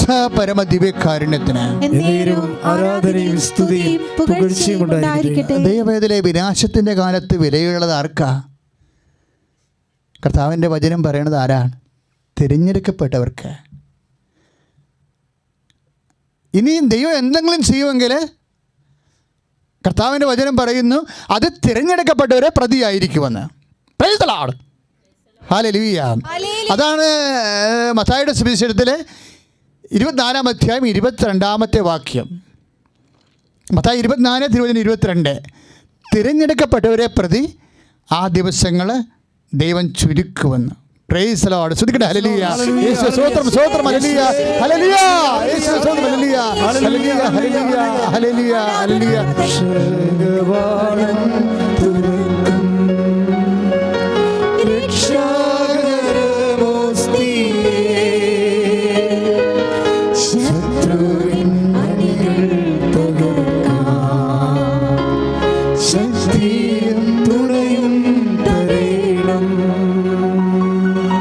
പരിശുദ്ധ പരമദിവ്യകാരുണ്യത്തിന് ആരാധനയും സ്തുതിയും പുകഴ്ചയും ഉണ്ടായിരിക്കട്ടെ. ദൈവവേദനയിലെ വിനാശത്തിന്റെ കാലത്ത് വിലയുള്ളത് ആർക്കാ? കർത്താവിൻ്റെ വചനം പറയണത് ആരാണ്? തിരഞ്ഞെടുക്കപ്പെട്ടവർക്ക്. ഇനിയും ദൈവം എന്തെങ്കിലും ചെയ്യുമെങ്കിൽ കർത്താവിൻ്റെ വചനം പറയുന്നു അത് തിരഞ്ഞെടുക്കപ്പെട്ടവരെ പ്രതിയായിരിക്കുമെന്ന്. Praise the Lord. ഹല്ലേലൂയ. അതാണ് മത്തായിയുടെ സുവിശേഷത്തിലെ 24-ാം അധ്യായം 22-ാമത്തെ വാക്യം. മത്തായി 24:22. തിരഞ്ഞെടുക്കപ്പെട്ടവരെ പ്രതി ആ ദിവസങ്ങൾ ദൈവം ചുരുക്കുമെന്ന്. Praise the Lord. സ്തുതിക്കട്ടെ. ഹല്ലേലൂയ. യേശുവേ സ്തോത്രം, സ്തോത്രം. ഹല്ലേലൂയ, ഹല്ലേലൂയ. യേശുവേ സ്തോത്രം. ഹല്ലേലൂയ, ഹല്ലേലൂയ, ഹല്ലേലൂയ, ഹല്ലേലൂയ, ഹല്ലേലൂയ.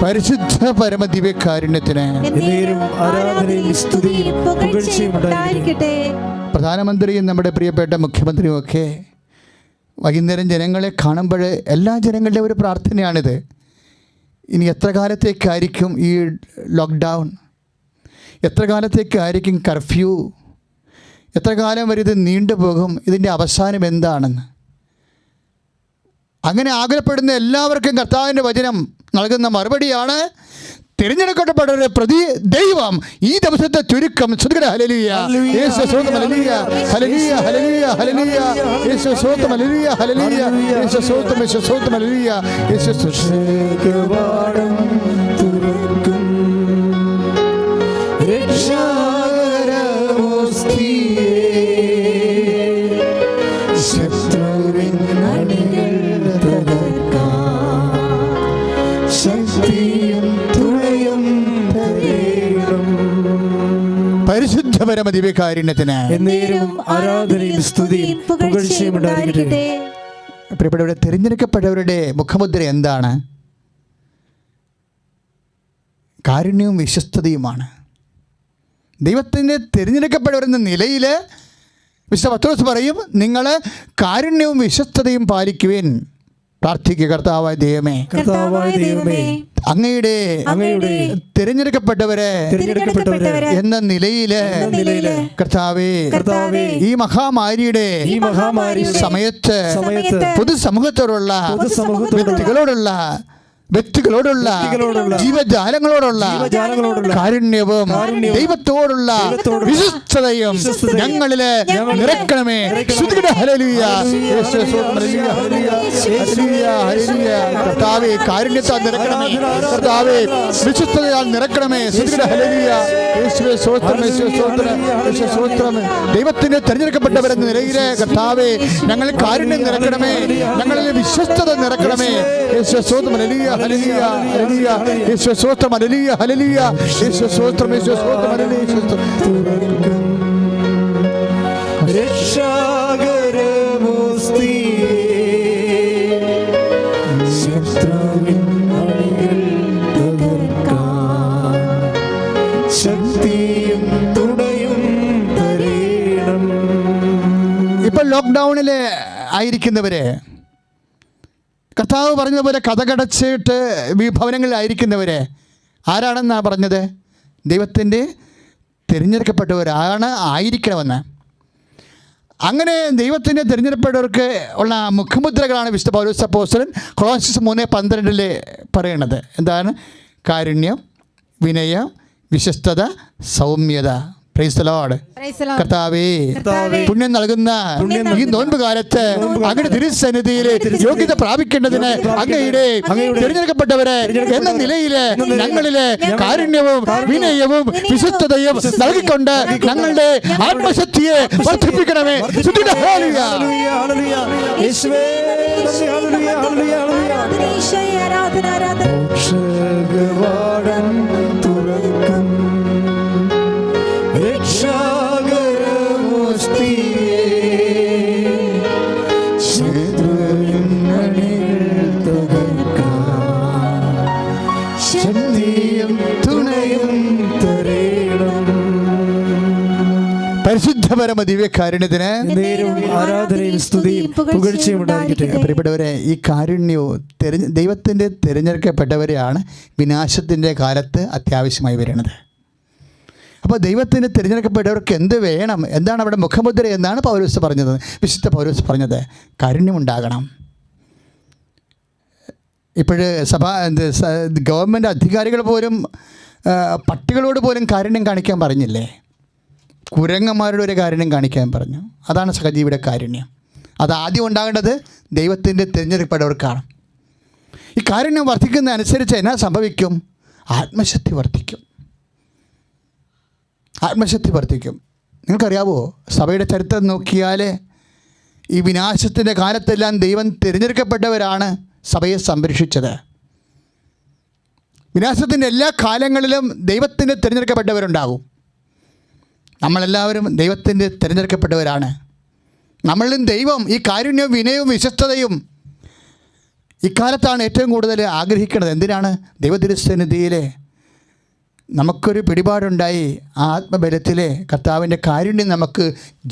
പരിശുദ്ധ പരമദിവ്യകാരുണ്യത്തിന് ആരാധനയും സ്തുതിയും പുകഴ്ചയും ഉണ്ടായിരിക്കട്ടെ. പ്രധാനമന്ത്രിയും നമ്മുടെ പ്രിയപ്പെട്ട മുഖ്യമന്ത്രിയും ഒക്കെ വൈകുന്നേരം ജനങ്ങളെ കാണുമ്പോൾ എല്ലാ ജനങ്ങളുടെയും ഒരു പ്രാർത്ഥനയാണിത്. ഇനി എത്ര കാലത്തേക്കായിരിക്കും ഈ ലോക്ക്ഡൗൺ? എത്ര കാലത്തേക്കായിരിക്കും കർഫ്യൂ? എത്ര കാലം വരെ ഇത് നീണ്ടുപോകും? ഇതിൻ്റെ അവസാനം എന്താണെന്ന് അങ്ങനെ ആകുലപ്പെടുന്ന എല്ലാവർക്കും കർത്താവിൻ്റെ വചനം നൽകുന്ന മറുപടിയാണ് തിരഞ്ഞെടുക്കപ്പെട്ടവരുടെ പ്രതി ദൈവം ഈ ദിവസത്തെ ചുരുക്കം. ഹല്ലേലൂയ. യേശുവേ സ്തോത്രം. ഹല്ലേലൂയ, ഹല്ലേലൂയ, ഹല്ലേലൂയ, ഹല്ലേലൂയ. യേശുവേ സ്തോത്രം. ഹല്ലേലൂയ, ഹല്ലേലൂയ. യേശുവേ സ്തോത്രം, യേശുവേ സ്തോത്രം. ഹല്ലേലൂയ. യേശുവേ സ്തോത്രം. പരിശുദ്ധ പരമദിവ്യകാരുണ്യത്തിന് ആരാധനയും സ്തുതിയും പുകഴ്ചയും ഉണ്ടായിരിക്കട്ടെ. പ്രിയപ്പെട്ടവരുടെ തിരഞ്ഞെടുക്കപ്പെട്ടവരുടെ മുഖമുദ്ര എന്താണ്? കാരുണ്യവും വിശ്വസ്തതയുമാണ്. ദൈവത്തിൻ്റെ തിരഞ്ഞെടുക്കപ്പെട്ടവരെന്ന നിലയിൽ വിശുദ്ധ പത്രോസ് പറയും, നിങ്ങൾ കാരുണ്യവും വിശ്വസ്തതയും പാലിക്കുവിൻ. പ്രാർത്ഥിക്കുക. കർത്താവായ ദൈവമേ, അങ്ങയുടെ തിരഞ്ഞെടുക്കപ്പെട്ടവരെ എന്ന നിലയില് കർത്താവേ, ഈ മഹാമാരിയുടെ സമയത്ത് പൊതുസമൂഹത്തോടുള്ള വ്യക്തികളോടുള്ള ജീവജാലങ്ങളോടുള്ള കാരുണ്യവും ദൈവത്തോടുള്ള വിശ്വസ്തതയും ഞങ്ങളില് നിറക്കണമേ. ഹല്ലേലൂയ. കർത്താവേ, കാരുണ്യത്താൽ നിറക്കണമേ. കർത്താവേ, വിശ്വസ്തതയാൽ നിറക്കണമേ. ഹല്ലേലൂയ. യേശുവേ സ്തോത്രം, യേശുവേ സ്തോത്രം, യേശുവേ സ്തോത്രം. ദൈവത്തിന്റെ തിരഞ്ഞെടുക്കപ്പെട്ടവരെന്ന നിലയിലെ കർത്താവേ, ഞങ്ങൾ കാരുണ്യം നിറക്കണമേ. ഞങ്ങളിൽ വിശ്വസ്തത നിറക്കണമേ. യേശുവേ സ്തോത്രം. ഹല്ലേലൂയ, ഹല്ലേലൂയ, ഹല്ലേലൂയ. യേശുവേ സ്തോത്രം. ഹല്ലേലൂയ, ഹല്ലേലൂയ. യേശുവേ സ്തോത്രം, യേശുവേ സ്തോത്രം. ഹല്ലേലൂയ. ഇപ്പോൾ ലോക്ക്ഡൗണിൽ ആയിരിക്കുന്നവരെ കർത്താവ് പറഞ്ഞതുപോലെ കഥകടച്ചിട്ട് ഭവനങ്ങളിലായിരിക്കുന്നവരെ ആരാണെന്നാണ് പറഞ്ഞത്? ദൈവത്തിൻ്റെ തിരഞ്ഞെടുക്കപ്പെട്ടവരാണ് ആയിരിക്കണമെന്ന്. അങ്ങനെ ദൈവത്തിൻ്റെ തിരഞ്ഞെടുക്കപ്പെട്ടവർക്ക് ഉള്ള മുഖമുദ്രകളാണ് വിശുദ്ധ പൗലോസ് അപ്പോസ്തലൻ കൊളോസ്യസ് 3:12 പറയണത്. എന്താണ്? കാരുണ്യം, വിനയം, വിശ്വസ്തത, സൗമ്യത. Price the Lord. കർത്താവേ, പുണ്യം നൽകുന്ന ഈ നോൻപ് കാലത്ത് അങ്ങയുടെ തിരുസന്നിധിയിൽ യോഗ്യത പ്രാപിക്കേണ്ടതിന് അങ്ങയുടെ തിരഞ്ഞെടുക്കപ്പെട്ടവരെ എന്ന നിലയില് ഞങ്ങളിലെ കാരുണ്യവും വിനയവും വിശ്വസ്തതയും നൽകിക്കൊണ്ട് ഞങ്ങളുടെ ആത്മശക്തിയെ വർദ്ധിപ്പിക്കണമേ. ശക്തിയും തുണയും തരേണം. പരിശുദ്ധ പരമ ദിവ്യകാരുണ്യത്തിന് നേരവും ആരാധനയും സ്തുതിയും പുകഴ്ചയും ഉണ്ടായിരിക്കട്ടെ. പ്രിയപ്പെട്ടവരെ, ഈ കാരുണ്യവും ദൈവത്തിൻ്റെ തിരഞ്ഞെടുക്കപ്പെട്ടവരെയാണ് വിനാശത്തിൻ്റെ കാലത്ത് അത്യാവശ്യമായി വരുന്നത്. അപ്പോൾ ദൈവത്തിന് തിരഞ്ഞെടുക്കപ്പെട്ടവർക്ക് എന്ത് വേണം, എന്താണ് അവിടെ മുഖമുദ്ര എന്നാണ് പൗലോസ് പറഞ്ഞത്, വിശുദ്ധ പൗലോസ് പറഞ്ഞത്. കാരുണ്യമുണ്ടാകണം. ഇപ്പോഴ് ഗവൺമെൻറ് അധികാരികൾ പോലും പട്ടികളോട് പോലും കാരുണ്യം കാണിക്കാൻ പറഞ്ഞില്ലേ? കുരങ്ങന്മാരുടെ ഒരു കാരുണ്യം കാണിക്കാൻ പറഞ്ഞു. അതാണ് സഹജീവിയുടെ കാരുണ്യം. അത് ആദ്യം ഉണ്ടാകേണ്ടത് ദൈവത്തിൻ്റെ തിരഞ്ഞെടുക്കപ്പെട്ടവർക്കാണ്. ഈ കാരുണ്യം വർദ്ധിക്കുന്ന അനുസരിച്ച് എന്നാ സംഭവിക്കും? ആത്മശക്തി വർദ്ധിക്കും. ആത്മശക്തി വർദ്ധിക്കും. നിങ്ങൾക്കറിയാവോ, സഭയുടെ ചരിത്രം നോക്കിയാൽ ഈ വിനാശത്തിൻ്റെ കാലത്തെല്ലാം ദൈവം തിരഞ്ഞെടുക്കപ്പെട്ടവരാണ് സഭയെ സംരക്ഷിച്ചത്. വിനാശത്തിൻ്റെ എല്ലാ കാലങ്ങളിലും ദൈവത്തിൻ്റെ തിരഞ്ഞെടുക്കപ്പെട്ടവരുണ്ടാകും. നമ്മളെല്ലാവരും ദൈവത്തിൻ്റെ തിരഞ്ഞെടുക്കപ്പെട്ടവരാണ്. നമ്മളിലും ദൈവം ഈ കാരുണ്യവും വിനയവും വിശ്വസ്തതയും ഇക്കാലത്താണ് ഏറ്റവും കൂടുതൽ ആഗ്രഹിക്കുന്നത്. എന്തിനാണ്? ദൈവതിരുസന്നിധിയിൽ നമുക്കൊരു പിടിപാടുണ്ടായി. ആ ആത്മബലത്തിലെ കർത്താവിൻ്റെ കാരുണ്യം നമുക്ക്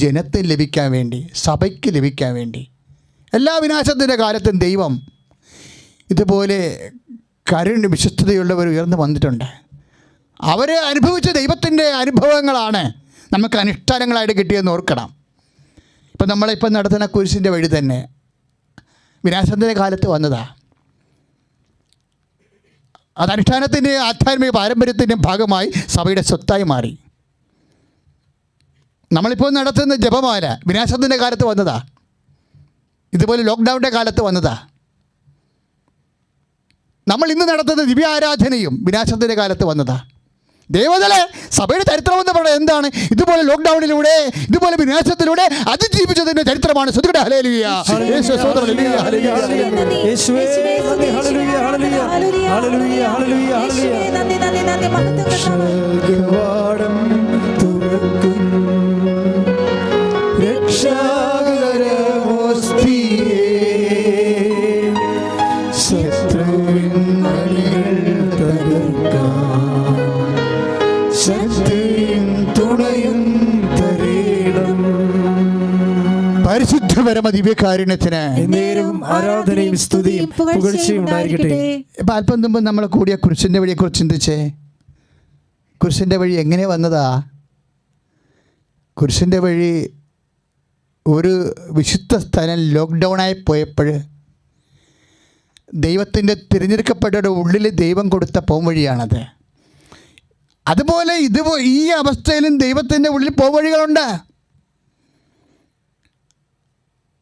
ജനത്തിന് ലഭിക്കാൻ വേണ്ടി, സഭയ്ക്ക് ലഭിക്കാൻ വേണ്ടി. എല്ലാ വിനാശത്തിൻ്റെ കാലത്തും ദൈവം ഇതുപോലെ കാരുണ്യ വിശ്വസ്തതയുള്ളവർ ഉയർന്നു വന്നിട്ടുണ്ട്. അവർ അനുഭവിച്ച ദൈവത്തിൻ്റെ അനുഭവങ്ങളാണ് നമുക്ക് അനുഷ്ഠാനങ്ങളായിട്ട് കിട്ടിയെന്ന് ഓർക്കണം. ഇപ്പം നമ്മളിപ്പം നടത്തുന്ന കുരിശിൻ്റെ വഴി തന്നെ വിനാശത്തിൻ്റെ കാലത്ത് വന്നതാണ്. അത് അനുഷ്ഠാനത്തിൻ്റെ ആധ്യാത്മിക പാരമ്പര്യത്തിൻ്റെ ഭാഗമായി സഭയുടെ സ്വത്തായി മാറി. നമ്മളിപ്പോൾ നടത്തുന്ന ജപമാല വിനാശത്തിൻ്റെ കാലത്ത് വന്നതാ. ഇതുപോലെ ലോക്ക്ഡൗണിൻ്റെ കാലത്ത് വന്നതാ. നമ്മൾ ഇന്ന് നടത്തുന്ന ദിവ്യാരാധനയും വിനാശത്തിൻ്റെ കാലത്ത് വന്നതാ. ദേവതകളെ, സഭയുടെ ചരിത്രമെന്ന് പറയുന്നത് എന്താണ്? ഇതുപോലെ ലോക്ക്ഡൗണിലൂടെ, ഇതുപോലെ വിനാശത്തിലൂടെ അതിജീവിച്ചതിൻ്റെ ചരിത്രമാണ്. ശ്രുതികട ഹല്ലേലൂയ. യേശുവേ സ്തോത്രം. ഹല്ലേലൂയ ഹല്ലേലൂയ യേശുവേ നന്ദി. ഹല്ലേലൂയ ഹല്ലേലൂയ ഹല്ലേലൂയ ഹല്ലേലൂയ ഹല്ലേലൂയ. രക്ഷകവാടം തുറക്കും രക്ഷാകരമോസ്തിയേ, ശത്രുവിൻ മണികൾ തകർക്കാൻ ശക്തിയും തുണയും തരേണം. പരിശുദ്ധ പരമ ദിവ്യകാരുണ്യത്തിന് നേരവും ആരാധനയും സ്തുതിയും പുകഴ്ചയും ഉണ്ടായിരിക്കട്ടെ. ഇപ്പം അല്പം മുമ്പ് നമ്മൾ കൂടിയ കുരിശിൻ്റെ വഴിയെക്കുറിച്ച് ചിന്തിച്ചേ. കുരിശിൻ്റെ വഴി എങ്ങനെ വന്നതാ? കുരിശിൻ്റെ വഴി ഒരു വിശുദ്ധ സ്ഥലം ലോക്ക്ഡൗണായി പോയപ്പോൾ ദൈവത്തിൻ്റെ തിരഞ്ഞെടുക്കപ്പെട്ടവരുടെ ഉള്ളിൽ ദൈവം കൊടുത്ത പോംവഴിയാണത്. അതുപോലെ ഈ അവസ്ഥയിലും ദൈവത്തിൻ്റെ ഉള്ളിൽ പോംവഴികളുണ്ട്.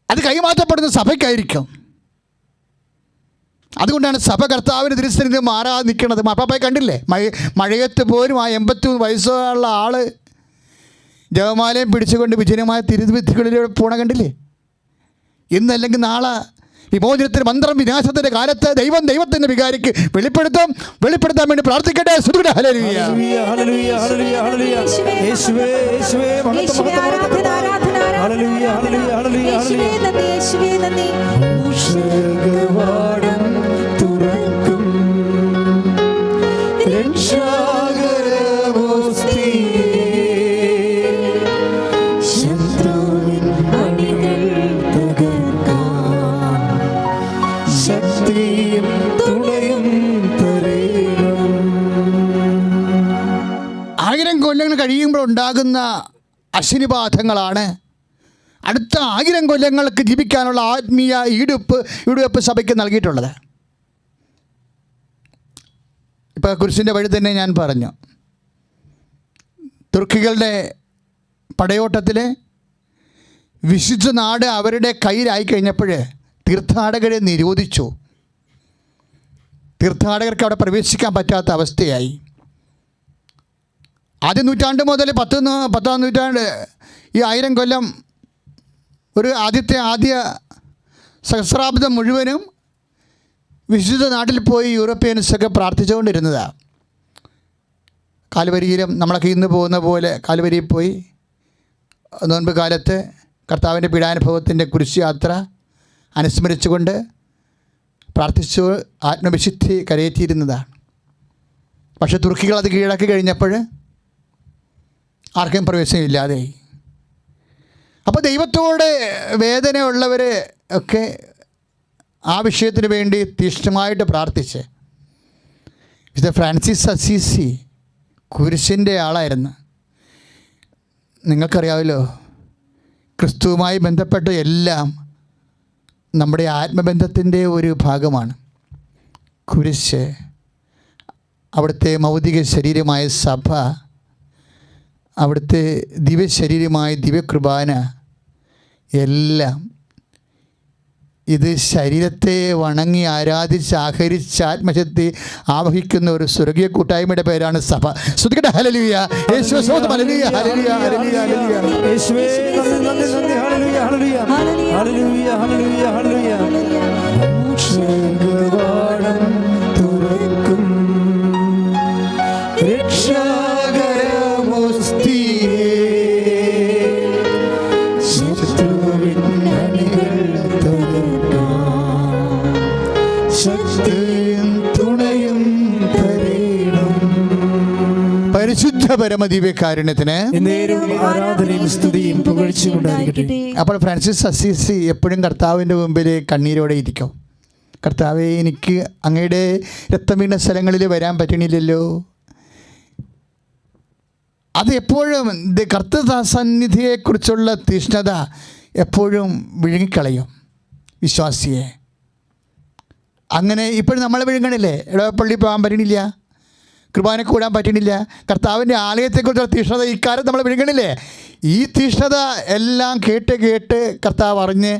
അത് കൈമാറ്റപ്പെടുന്ന സഭയ്ക്കായിരിക്കും. അതുകൊണ്ടാണ് സഭ കർത്താവിന് തിരുസന്നിധി മാറാതെ നിൽക്കുന്നത്. മാപ്പാപ്പായി കണ്ടില്ലേ? മഴയത്ത് പോലും ആ 83 വയസ്സുള്ള ആൾ ജപമാലയും പിടിച്ചുകൊണ്ട് വിജയമായ തിരുവിധികളിലൂടെ പോണ കണ്ടില്ലേ? ഇന്നല്ലെങ്കിൽ നാളെ വിമോചനത്തിന് മന്ത്രം വിനാശത്തിൻ്റെ കാലത്ത് ദൈവം ദൈവത്തിൻ്റെ വികാരിക്ക് വെളിപ്പെടുത്താൻ വേണ്ടി പ്രാർത്ഥിക്കട്ടെ. ശ്രുതികട ഹല്ലേലൂയ ഹല്ലേലൂയ ഹല്ലേലൂയ ഹല്ലേലൂയ. യേശുവേ യേശുവേ മഹത്വം ഹല്ലേലൂയ ഹല്ലേലൂയ ഹല്ലേലൂയ ഹല്ലേലൂയ. രക്ഷകവാടം തുറക്കും രക്ഷാകരമോസ്തിയേ, ശത്രുവിൻ മണികൾ തകർക്കാൻ ശക്തിയും തുണയും തരേണം. 1000 കൊല്ലങ്ങൾ കഴിയുമ്പോൾ ഉണ്ടാകുന്ന അശ്വിനിബാധങ്ങളാണ് അടുത്ത 1000 കൊല്ലങ്ങൾക്ക് ജീവിക്കാനുള്ള ആത്മീയ ഈടുവെപ്പ് സഭയ്ക്ക് നൽകിയിട്ടുള്ളത്. ഇപ്പോൾ കുരിശിൻ്റെ വഴി തന്നെ ഞാൻ പറഞ്ഞു. തുർക്കികളുടെ പടയോട്ടത്തിൽ വിശുദ്ധ നാട് അവരുടെ കയ്യിലായി കഴിഞ്ഞപ്പോൾ തീർത്ഥാടകരെ നിരോധിച്ചു. തീർത്ഥാടകർക്ക് അവിടെ പ്രവേശിക്കാൻ പറ്റാത്ത അവസ്ഥയായി. ആദ്യ നൂറ്റാണ്ട് മുതൽ 10-ാം നൂറ്റാണ്ട് ഈ 1000 കൊല്ലം ഒരു ആദ്യ സഹസ്രാബ്ദം മുഴുവനും വിശുദ്ധ നാട്ടിൽ പോയി യൂറോപ്യൻസൊക്കെ പ്രാർത്ഥിച്ചുകൊണ്ടിരുന്നതാണ്. കാൽവരിയിലും നമ്മളൊക്കെ ഇന്ന് പോകുന്ന പോലെ കാൽവരിയിൽ പോയി നോൻപ് കാലത്ത് കർത്താവിൻ്റെ പീഡാനുഭവത്തിൻ്റെ കുരിശ് യാത്ര അനുസ്മരിച്ചുകൊണ്ട് പ്രാർത്ഥിച്ചു ആത്മവിശുദ്ധി കരയേറ്റിയിരുന്നതാണ്. പക്ഷേ തുർക്കികൾ അത് കീഴടക്കി കഴിഞ്ഞപ്പോൾ ആർക്കും പ്രവേശനമില്ലാതെ അപ്പോൾ ദൈവത്തോട് വേദനയുള്ളവർ ഒക്കെ ആ വിഷയത്തിന് വേണ്ടി തീഷ്ണമായിട്ട് പ്രാർത്ഥിച്ച്. വിശുദ്ധ ഫ്രാൻസിസ് അസീസി കുരിശിൻ്റെ ആളായിരുന്നു. നിങ്ങൾക്കറിയാമല്ലോ, ക്രിസ്തുവുമായി ബന്ധപ്പെട്ട എല്ലാം നമ്മുടെ ആത്മബന്ധത്തിൻ്റെ ഒരു ഭാഗമാണ്. കുരിശ്, അവിടുത്തെ ഭൗതിക ശരീരമായ സഭ, അവിടുത്തെ ദിവ്യശരീരമായ ദിവ്യകൃപാന, എല്ലാം ഇത് ശരീരത്തെ വണങ്ങി ആരാധിച്ച് ആഹരിച്ച് ആത്മശക്തി ആവഹിക്കുന്ന ഒരു സ്വർഗീയ കൂട്ടായ്മയുടെ പേരാണ് സഭ. സ്തുതിക്കട്ടെ, ഹല്ലേലൂയ. യേശുവേ സ്തോത്രം, ഹല്ലേലൂയ, ഹല്ലേലൂയ, ഹല്ലേലൂയ, ഹല്ലേലൂയ. യേശുവേ നന്ദി, നന്ദി, നന്ദി. ഹല്ലേലൂയ, ഹല്ലേലൂയ, ഹല്ലേലൂയ, ഹല്ലേലൂയ, ഹല്ലേലൂയ. മോക്ഷകവാടം തുറക്കും രക്ഷാകരമോസ്തിയേ, ശത്രുവിൻ അണികൾ തകർക്കാം, ശക്തിയും തുണയും തരേണം. പരിശുദ്ധ പരമദിവ്യകാരുണ്യത്തിന് എന്നേരവും ആരാധനയും സ്തുതിയും പുകഴ്ചയും ഉണ്ടായിരിക്കട്ടെ. അപ്പോൾ ഫ്രാൻസിസ് അസീസി എപ്പോഴും കർത്താവിൻ്റെ മുമ്പിൽ കണ്ണീരോടെ ഇരിക്കും. കർത്താവേ, എനിക്ക് അങ്ങയുടെ രക്തം വീണ സ്ഥലങ്ങളിൽ വരാൻ പറ്റണില്ലല്ലോ. അത് എപ്പോഴും കർത്തൃസന്നിധിയെക്കുറിച്ചുള്ള തീഷ്ണത എപ്പോഴും വിഴുങ്ങിക്കളയും വിശ്വാസിയെ. അങ്ങനെ ഇപ്പോഴും നമ്മളെ വിഴുങ്ങണില്ലേ? ഇടവപ്പള്ളി പോകാൻ പറ്റണില്ല, കുർബാന കൂടാൻ പറ്റണില്ല, കർത്താവിൻ്റെ ആലയത്തെക്കുറിച്ചുള്ള തീഷ്ണത ഇക്കാലം നമ്മൾ വിഴുങ്ങണില്ലേ? ഈ തീഷ്ണത എല്ലാം കേട്ട് കേട്ട് കർത്താവ് അറിഞ്ഞ്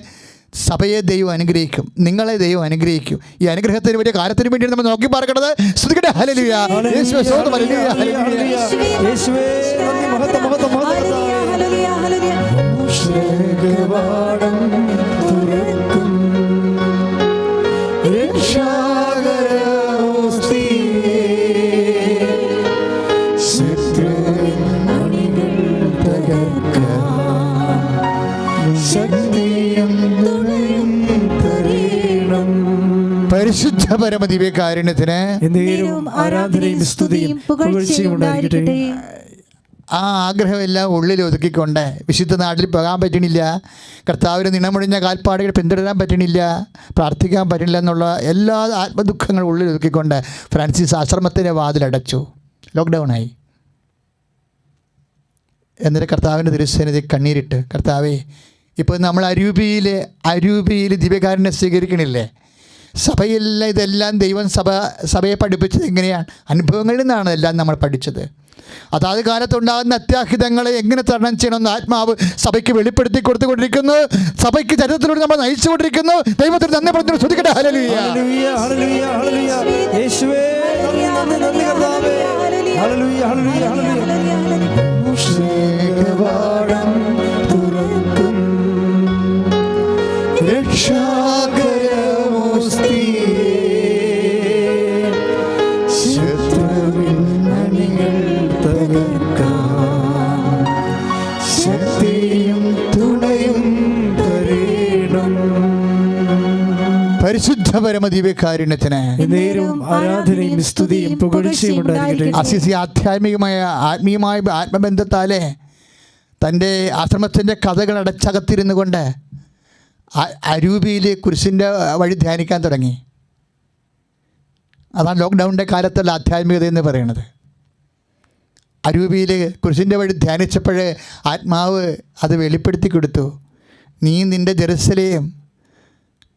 സഭയെ ദൈവം അനുഗ്രഹിക്കും, നിങ്ങളെ ദൈവം അനുഗ്രഹിക്കും. ഈ അനുഗ്രഹത്തിന് വലിയ കാര്യത്തിന് വേണ്ടിയാണ് നമ്മൾ നോക്കി പാർക്കേണ്ടത്. സ്തുതിക്കട്ടെ, ഹല്ലേലൂയ. യേശുവേ സ്തോത്രം, ഹല്ലേലൂയ, ഹല്ലേലൂയ. യേശുവേ നന്ദി, മഹത്വം, മഹത്വം, മോക്ഷകവാടം തുറക്കും രക്ഷാകരമോസ്തിയേ, ശത്രുവിൻ അണികൾ തകർക്കാം, ശക്തിയും തുണയും തരേണം. പരിശുദ്ധ പരമദിവ്യകാരുണ്യത്തിന് എന്നേരവും ആരാധനയും സ്തുതിയും പുകഴ്ചയും ഉണ്ടായിരിക്കട്ടെ. ആ ആഗ്രഹമെല്ലാം ഉള്ളിൽ ഒതുക്കിക്കൊണ്ട് വിശുദ്ധ നാട്ടിൽ പോകാൻ പറ്റണില്ല, കർത്താവിന് നിണമൊഴിഞ്ഞ കാൽപ്പാടുകൾ പിന്തുടരാൻ പറ്റണില്ല, പ്രാർത്ഥിക്കാൻ പറ്റില്ല എന്നുള്ള എല്ലാ ആത്മദുഃഖങ്ങളും ഉള്ളിൽ ഒതുക്കിക്കൊണ്ട് ഫ്രാൻസിസ് ആശ്രമത്തിൻ്റെ വാതിലടച്ചു. ലോക്ക്ഡൗണായി. എന്നിട്ട് കർത്താവിൻ്റെ തിരുസന്നിധി കണ്ണീരിട്ട്, കർത്താവേ, ഇപ്പോൾ നമ്മൾ അരൂപിയിൽ ദിവ്യകാരുണ്യം സ്വീകരിക്കണില്ലേ? സഭയെല്ലാം ഇതെല്ലാം ദൈവം സഭയെ പഠിപ്പിച്ചത് എങ്ങനെയാണ്? അനുഭവങ്ങളിൽ നിന്നാണ് എല്ലാം നമ്മൾ പഠിച്ചത്. അതാത് കാലത്തുണ്ടാകുന്ന അത്യാഹിതങ്ങളെ എങ്ങനെ തരണം ചെയ്യണമെന്ന് ആത്മാവ് സഭയ്ക്ക് വെളിപ്പെടുത്തി കൊടുത്തുകൊണ്ടിരിക്കുന്നു. സഭയ്ക്ക് ചരിത്രത്തിലൂടെ നമ്മൾ നയിച്ചുകൊണ്ടിരിക്കുന്നു. ദൈവത്തിന് നന്ദി പറഞ്ഞു. സ്തുതിക്കട്ടെ, ഹല്ലേലൂയ, ഹല്ലേലൂയ, ഹല്ലേലൂയ, ഹല്ലേലൂയ. യേശുവേ നന്ദി, നന്ദി, നന്ദി കർത്താവേ. ഹല്ലേലൂയ, ഹല്ലേലൂയ, ഹല്ലേലൂയ. മോക്ഷകവാടം തുറക്കും രക്ഷാകരമോസ്തിയേ, ശത്രുവിൻ അണികൾ തകർക്കാം, ശക്തിയും തുണയും തരേണം. പരിശുദ്ധ പരമദിവ്യകാരുണ്യത്തിന് എന്നേരവും ആരാധനയും സ്തുതിയും പുകഴ്ചയും ഉണ്ടായിരിക്കട്ടെ. അസീസി ആത്മീയമായ ആത്മബന്ധത്താലെ തൻ്റെ ആശ്രമത്തിൻ്റെ കഥകൾ അടച്ചകത്തിരുന്നു കൊണ്ട് അരൂപിയിലെ കുരിശിൻ്റെ വഴി ധ്യാനിക്കാൻ തുടങ്ങി. അതാണ് ലോക്ക്ഡൗണിൻ്റെ കാലത്തുള്ള ആധ്യാത്മികത എന്ന് പറയുന്നത്. അരൂപിയിൽ കുരിശിൻ്റെ വഴി ധ്യാനിച്ചപ്പോൾ ആത്മാവ് അത് വെളിപ്പെടുത്തി കൊടുത്തു. നീ നിൻ്റെ ജെറുസലേം,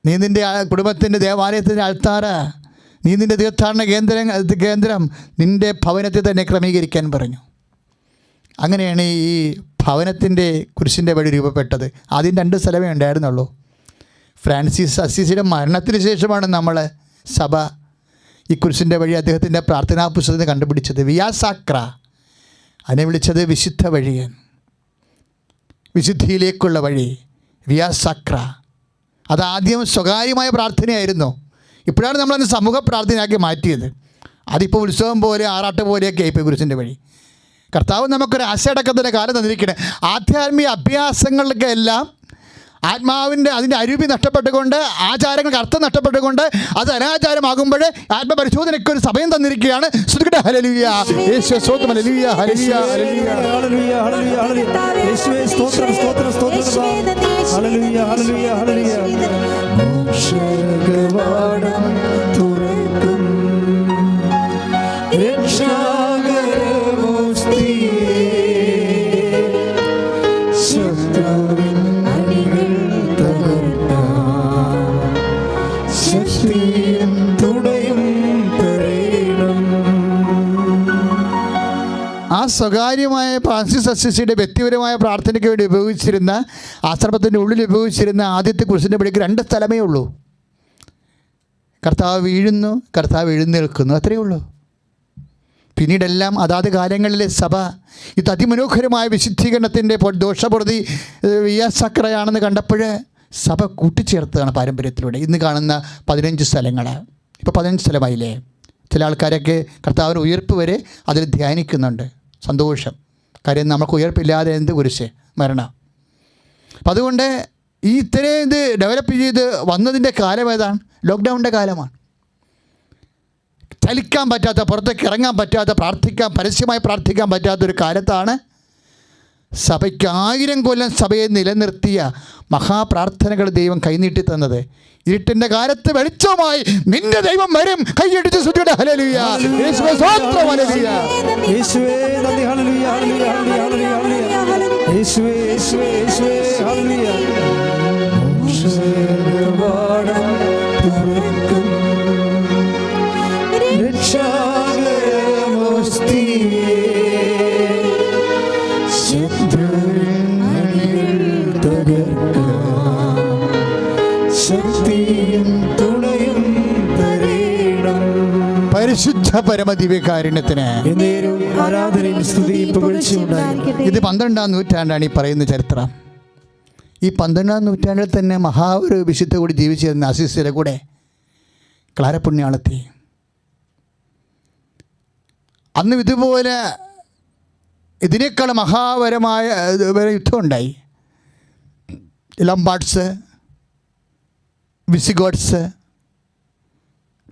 നീ നിൻ്റെ കുടുംബത്തിൻ്റെ ദേവാലയത്തിൻ്റെ അൾത്താര, നീ നിൻ്റെ തീർത്ഥാടന കേന്ദ്രം നിൻ്റെ ഭവനത്തിൽ തന്നെ ക്രമീകരിക്കാൻ പറഞ്ഞു. അങ്ങനെയാണ് ഈ ഭവനത്തിൻ്റെ കുരിശിൻ്റെ വഴി രൂപപ്പെട്ടത്. ആദ്യം 2 സ്ഥലമേ ഉണ്ടായിരുന്നുള്ളൂ. ഫ്രാൻസിസ് അസീസിയുടെ മരണത്തിന് ശേഷമാണ് നമ്മൾ സഭ ഈ കുരിശിൻ്റെ വഴി അദ്ദേഹത്തിൻ്റെ പ്രാർത്ഥനാ പുസ്തകത്തിൽ കണ്ടുപിടിച്ചത്. വിയാ സാക്ര, അതിനെ വിളിച്ചത് വിശുദ്ധ വഴി, വിശുദ്ധിയിലേക്കുള്ള വഴി, വിയാ സാക്ര. അതാദ്യം സ്വകാര്യമായ പ്രാർത്ഥനയായിരുന്നു. ഇപ്പോഴാണ് നമ്മളത് സമൂഹ പ്രാർത്ഥനയാക്കി മാറ്റിയത്. അതിപ്പോൾ ഉത്സവം പോലെ ആറാട്ട് പോലെയൊക്കെ ആയിപ്പോൾ കുരിശിൻ്റെ വഴി. കർത്താവ് നമുക്കൊരു ആശയടക്കത്തിൻ്റെ കാലം തന്നിരിക്കുന്നത്. ആധ്യാത്മിക അഭ്യാസങ്ങൾക്ക് എല്ലാം ആത്മാവിൻ്റെ അതിൻ്റെ അരൂപി നഷ്ടപ്പെട്ടുകൊണ്ട്, ആചാരങ്ങൾക്ക് അർത്ഥം നഷ്ടപ്പെട്ടുകൊണ്ട് അത് അനാചാരമാകുമ്പോൾ ആത്മപരിശോധനയ്ക്ക് ഒരു സമയം തന്നിരിക്കുകയാണ്. സ്തുതിക്കട്ടെ, ഹല്ലേലൂയ. യേശുവേ സ്തോത്രം, ഹല്ലേലൂയ, ഹല്ലേലൂയ, ഹല്ലേലൂയ, ഹല്ലേലൂയ, ഹല്ലേലൂയ, ഹല്ലേലൂയ. യേശുവേ സ്തോത്രം, സ്തോത്രം, സ്തോത്രം. ഹല്ലേലൂയ ഹല്ലേലൂയ ഹല്ലേലൂയ മോക്ഷകവാടം തുറക്കും രക്ഷാകരമോസ്തിയേ ശത്രുവിൻ അണികൾ തകർത്താൻ ശക്തിയും തുണയും തരേണം. ആ സ്വകാര്യമായ ഫ്രാൻസിസ് അസിസിയുടെ വ്യക്തിപരമായ പ്രാർത്ഥനയ്ക്ക് വേണ്ടി ഉപയോഗിച്ചിരുന്ന ആശ്രമത്തിൻ്റെ ഉള്ളിൽ ഉപയോഗിച്ചിരുന്ന ആദ്യത്തെ കുരിശിൻ്റെ പടിക്ക് 2 സ്ഥലമേ ഉള്ളൂ. കർത്താവ് വീഴുന്നു, കർത്താവ് എഴുന്നേൽക്കുന്നു, അത്രയേ ഉള്ളൂ. പിന്നീടെല്ലാം അതാത് കാലങ്ങളിലെ സഭ ഇത് അതിമനോഹരമായ വിശുദ്ധീകരണത്തിൻ്റെ ദോഷപ്രതി വിയാസക്രയാണെന്ന് കണ്ടപ്പോൾ സഭ കൂട്ടിച്ചേർത്തതാണ് പാരമ്പര്യത്തിലൂടെ. ഇന്ന് കാണുന്ന 15 സ്ഥലങ്ങൾ ഇപ്പോൾ 15 സ്ഥലമായില്ലേ. ചില ആൾക്കാരൊക്കെ കർത്താവിന് ഉയർപ്പ് വരെ അതിൽ ധ്യാനിക്കുന്നുണ്ട്. സന്തോഷം. കാര്യം നമുക്ക് ഉയർപ്പില്ലാതെ എന്ത് കുരിശ്, മരണം. അപ്പം അതുകൊണ്ട് ഈ ഇത്രയും ഇത് ഡെവലപ്പ് ചെയ്ത് വന്നതിൻ്റെ കാലം ഏതാണ്? ലോക്ക്ഡൗണിൻ്റെ കാലമാണ്. ചലിക്കാൻ പറ്റാത്ത, പുറത്തേക്ക് ഇറങ്ങാൻ പറ്റാത്ത, പരസ്യമായി പ്രാർത്ഥിക്കാൻ പറ്റാത്തൊരു കാലത്താണ് സഭയ്ക്ക് 1000 കൊല്ലം സഭയെ നിലനിർത്തിയ മഹാപ്രാർത്ഥനകൾ ദൈവം കൈനീട്ടി തന്നത്. ഇരുട്ടിൻ്റെ കാലത്ത് വെളിച്ചമായി നിന്റെ ദൈവം വരും. കൈയടിച്ച് സ്തുതിയുടെ ഹല്ലേലൂയ. യേശുവേ സ്തോത്രം, ഹല്ലേലൂയ. യേശുവേ നന്ദി, ഹല്ലേലൂയ ഹല്ലേലൂയ ഹല്ലേലൂയ ഹല്ലേലൂയ. യേശുവേ യേശുവേ യേശുവേ ഹല്ലേലൂയ. മോക്ഷകവാടം തുറക്കും രക്ഷാകരമോസ്തിയേ ശത്രുവിൻ അണികൾ തകർക്കാൻ ശക്തിയും തുണയും തരേണം. പരിശുദ്ധ പരമദിവ്യകാരുണ്യത്തിന് എന്നേരും ആരാധനയും സ്തുതിയും പുകഴ്ചയും ഉണ്ടായിരിക്കട്ടെ. ഇത് 12-ാം നൂറ്റാണ്ടാണ് ഈ പറയുന്ന ചരിത്രം. ഈ 12-ാം നൂറ്റാണ്ടിൽ തന്നെ ഒരു വിശുദ്ധ കൂടി ജീവിച്ചിരുന്ന അസിസിയുടെ കൂടെ ക്ലാര പുണ്യാളത്തി. അന്നും ഇതുപോലെ ഇതിനേക്കാൾ മഹാപരമായ യുദ്ധമുണ്ടായി. ലംബാർഡ്സ്, വിസിഗോട്ട്സ്,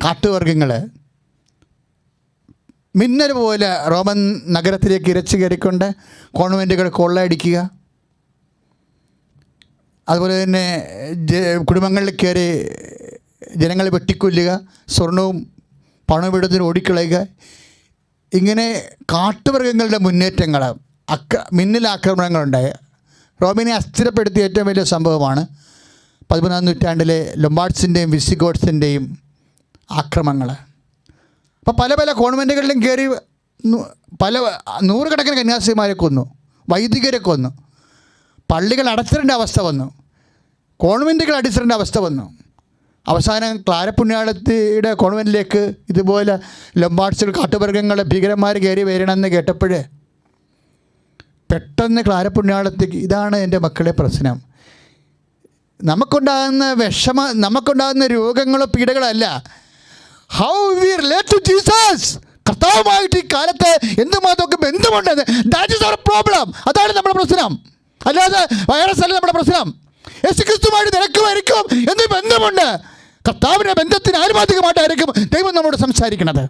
കാട്ടുവർഗങ്ങൾ മിന്നൽ പോലെ റോമൻ നഗരത്തിലേക്ക് ഇരച്ചു കയറിക്കൊണ്ട് കോൺവെൻറ്റുകൾ കൊള്ളയടിക്കുക. അതുപോലെ തന്നെ കുടുംബങ്ങളിൽ കയറി ജനങ്ങളെ വെട്ടിക്കൊല്ലുക, സ്വർണവും പണവും എടുത്തിന് ഓടിക്കളയുക. ഇങ്ങനെ കാട്ടുമൃഗങ്ങളുടെ മുന്നേറ്റങ്ങൾ, മിന്നലാക്രമണങ്ങളുണ്ടായി. റോമിനെ അസ്ഥിരപ്പെടുത്തിയ ഏറ്റവും വലിയ സംഭവമാണ് 13-ാം നൂറ്റാണ്ടിലെ ലൊംബാർഡ്സിൻ്റെയും വിസിഗോട്ട്സിൻ്റെയും ആക്രമണങ്ങൾ. അപ്പോൾ പല പല കോൺവെൻറ്റുകളിലും കയറി പല 100 കണക്കിന് കന്യാസ്ത്രീമാരെ കൊന്നു, വൈദികരെ കൊന്നു, പള്ളികൾ അടച്ചിടേണ്ട അവസ്ഥ വന്നു, കോൺവെൻറ്റുകൾ അടിച്ചിടേണ്ട അവസ്ഥ വന്നു. അവസാനം ക്ലാര പുണ്യാളത്തിയുടെ കോൺവെൻറ്റിലേക്ക് ഇതുപോലെ ലംബാർഡ്സിൽ കാട്ടുമൃഗങ്ങൾ ഭീകരന്മാർ കയറി വരണമെന്ന് കേട്ടപ്പോൾ പെട്ടെന്ന് ക്ലാര പുണ്യാളത്തിക്ക് ഇതാണ് എൻ്റെ മക്കളെ പ്രശ്നം. നമുക്കുണ്ടാകുന്ന രോഗങ്ങളോ പീഡകളോ അല്ല, how we relate to Jesus. കർത്താവുമായിട്ട് ഈ കാലത്ത് എന്തുമാത്രമൊക്കെ ബന്ധമുണ്ട്. That is our problem. അതാണ് നമ്മുടെ പ്രശ്നം. അല്ലാതെ വൈറസ് അല്ല നമ്മുടെ പ്രശ്നം. യേശുക്രിസ്തുമായിട്ട് നിനക്കുമായിരിക്കും എന്ത് ബന്ധമുണ്ട്. കർത്താവിൻ്റെ ബന്ധത്തിന് ആനുപാതികമായിട്ടായിരിക്കും ദൈവം നമ്മോട് സംസാരിക്കുന്നത്.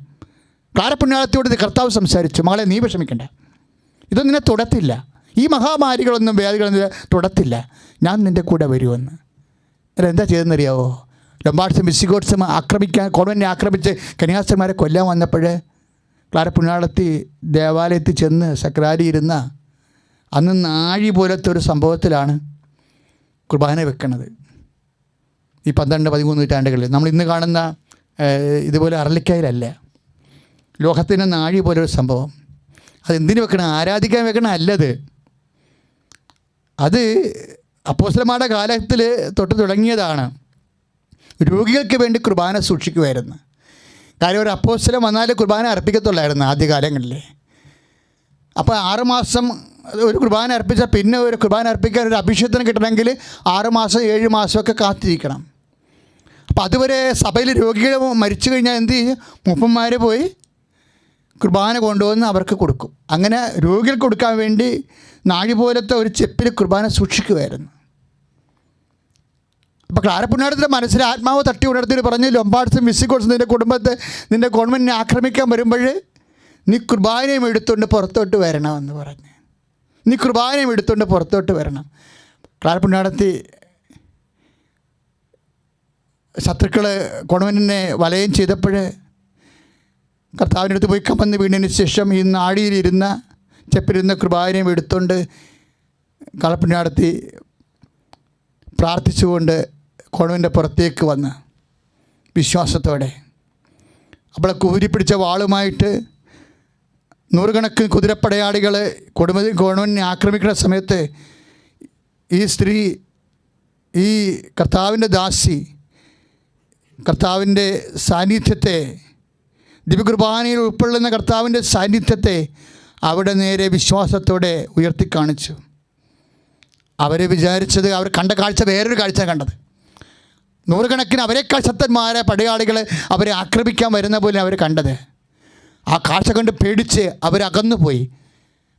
ക്ലാരപുണ്യാളത്തിയോട് കർത്താവ് സംസാരിച്ചു, മകളെ നീ വിഷമിക്കണ്ട, ഇതൊന്നും നിന്നെ തൊടത്തില്ല, ഈ മഹാമാരികളൊന്നും വ്യാധികളൊന്നും തൊടത്തില്ല, ഞാൻ നിൻ്റെ കൂടെ വരുമെന്ന്. എന്താ ചെയ്തെന്നറിയാവോ? ലംബാർഡ്സും വിസിഗോട്ട്സും കോൺവെൻറ്റിനെ ആക്രമിച്ച് കന്യാസ്ത്രീമാരെ കൊല്ലാൻ വന്നപ്പോൾ ക്ലാരപുണ്യാളത്തി ദേവാലയത്തിൽ ചെന്ന് സക്രാരി ഇരുന്ന അന്ന് നാഴി പോലത്തെ ഒരു സംഭവത്തിലാണ് കുർബാന വെക്കണത്. ഈ 12-13 നൂറ്റാണ്ടുകളിൽ നമ്മൾ ഇന്ന് കാണുന്ന ഇതുപോലെ അറളിക്കായിലല്ല, ലോകത്തിൻ്റെ നാഴി പോലൊരു സംഭവം. അതെന്തിനു വെക്കണം? ആരാധിക്കാൻ വെക്കണം അല്ലത്. അത് അപ്പോസ്തലന്മാരുടെ കാലത്തിൽ തൊട്ട് തുടങ്ങിയതാണ്. രോഗികൾക്ക് വേണ്ടി കുർബാന സൂക്ഷിക്കുമായിരുന്നു. കാര്യം ഒരു അപ്പോസ്തലൻ വന്നാൽ കുർബാന അർപ്പിക്കത്തുള്ളായിരുന്നു ആദ്യകാലങ്ങളിൽ. അപ്പോൾ 6 മാസം ഒരു കുർബാന അർപ്പിച്ചാൽ പിന്നെ ഒരു കുർബാന അർപ്പിക്കാൻ ഒരു അഭിഷേകത്തിന് കിട്ടണമെങ്കിൽ 6 മാസം 7 മാസമൊക്കെ കാത്തിരിക്കണം. അപ്പോൾ അതുവരെ സഭയിൽ രോഗികൾ മരിച്ചു കഴിഞ്ഞാൽ എന്ത് ചെയ്യും? മൂപ്പന്മാർ പോയി കുർബാന കൊണ്ടുവന്ന് അവർക്ക് കൊടുക്കും. അങ്ങനെ രോഗികൾക്ക് കൊടുക്കാൻ വേണ്ടി നാഴി പോലത്തെ ഒരു ചെപ്പിൽ കുർബാന സൂക്ഷിക്കുമായിരുന്നു. അപ്പോൾ ക്ലാരപുണ്യാളത്തിൻ്റെ മനസ്സിൽ ആത്മാവ് തട്ടി ഉണർത്തി പറഞ്ഞ്, ലൊംബാർഡ്സും വിസിഗോട്ട്സും നിൻ്റെ കുടുംബത്തെ നിൻ്റെ കോൺവെൻറ്റിനെ ആക്രമിക്കാൻ വരുമ്പോൾ നീ കുർബാനയും എടുത്തുകൊണ്ട് പുറത്തോട്ട് വരണമെന്ന് പറഞ്ഞ്, നീ കുർബാനയും എടുത്തുകൊണ്ട് പുറത്തോട്ട് വരണം. ക്ലാരപുണ്യാളത്തി ശത്രുക്കൾ കോൺവെൻറ്റിനെ വലയം ചെയ്തപ്പോൾ കർത്താവിൻ്റെ അടുത്ത് പോയി കമന്ന് വീണതിന് ശേഷം ഈ നാടിയിലിരുന്ന ചെപ്പിലിരുന്ന കൃപാനയും എടുത്തുകൊണ്ട് കളപ്പുണ്ണി നടത്തി പ്രാർത്ഥിച്ചുകൊണ്ട് കോൺവെൻറ്റിൻ്റെ പുറത്തേക്ക് വന്ന് വിശ്വാസത്തോടെ അവളെ കൂരിപ്പിടിച്ച വാളുമായിട്ട് നൂറുകണക്കിന് കുതിരപ്പടയാളികൾ കോൺവെൻറ്റിനെ ആക്രമിക്കുന്ന സമയത്ത് ഈ സ്ത്രീ, ഈ കർത്താവിൻ്റെ ദാസി കർത്താവിൻ്റെ സാന്നിധ്യത്തെ, ദിവ്യകുർബാനയിൽ ഉൾക്കൊള്ളുന്ന കർത്താവിൻ്റെ സാന്നിധ്യത്തെ അവിടെ നേരെ വിശ്വാസത്തോടെ ഉയർത്തിക്കാണിച്ചു. അവർ വിചാരിച്ചത്, അവർ കണ്ട കാഴ്ച വേറൊരു കാഴ്ച കണ്ടത്. നൂറുകണക്കിന് അവരെക്കാൾ ശക്തന്മാരെ പടയാളികൾ അവരെ ആക്രമിക്കാൻ വരുന്ന പോലെ അവർ കണ്ടത്. ആ കാഴ്ച കണ്ട് പേടിച്ച് അവരകന്നുപോയി.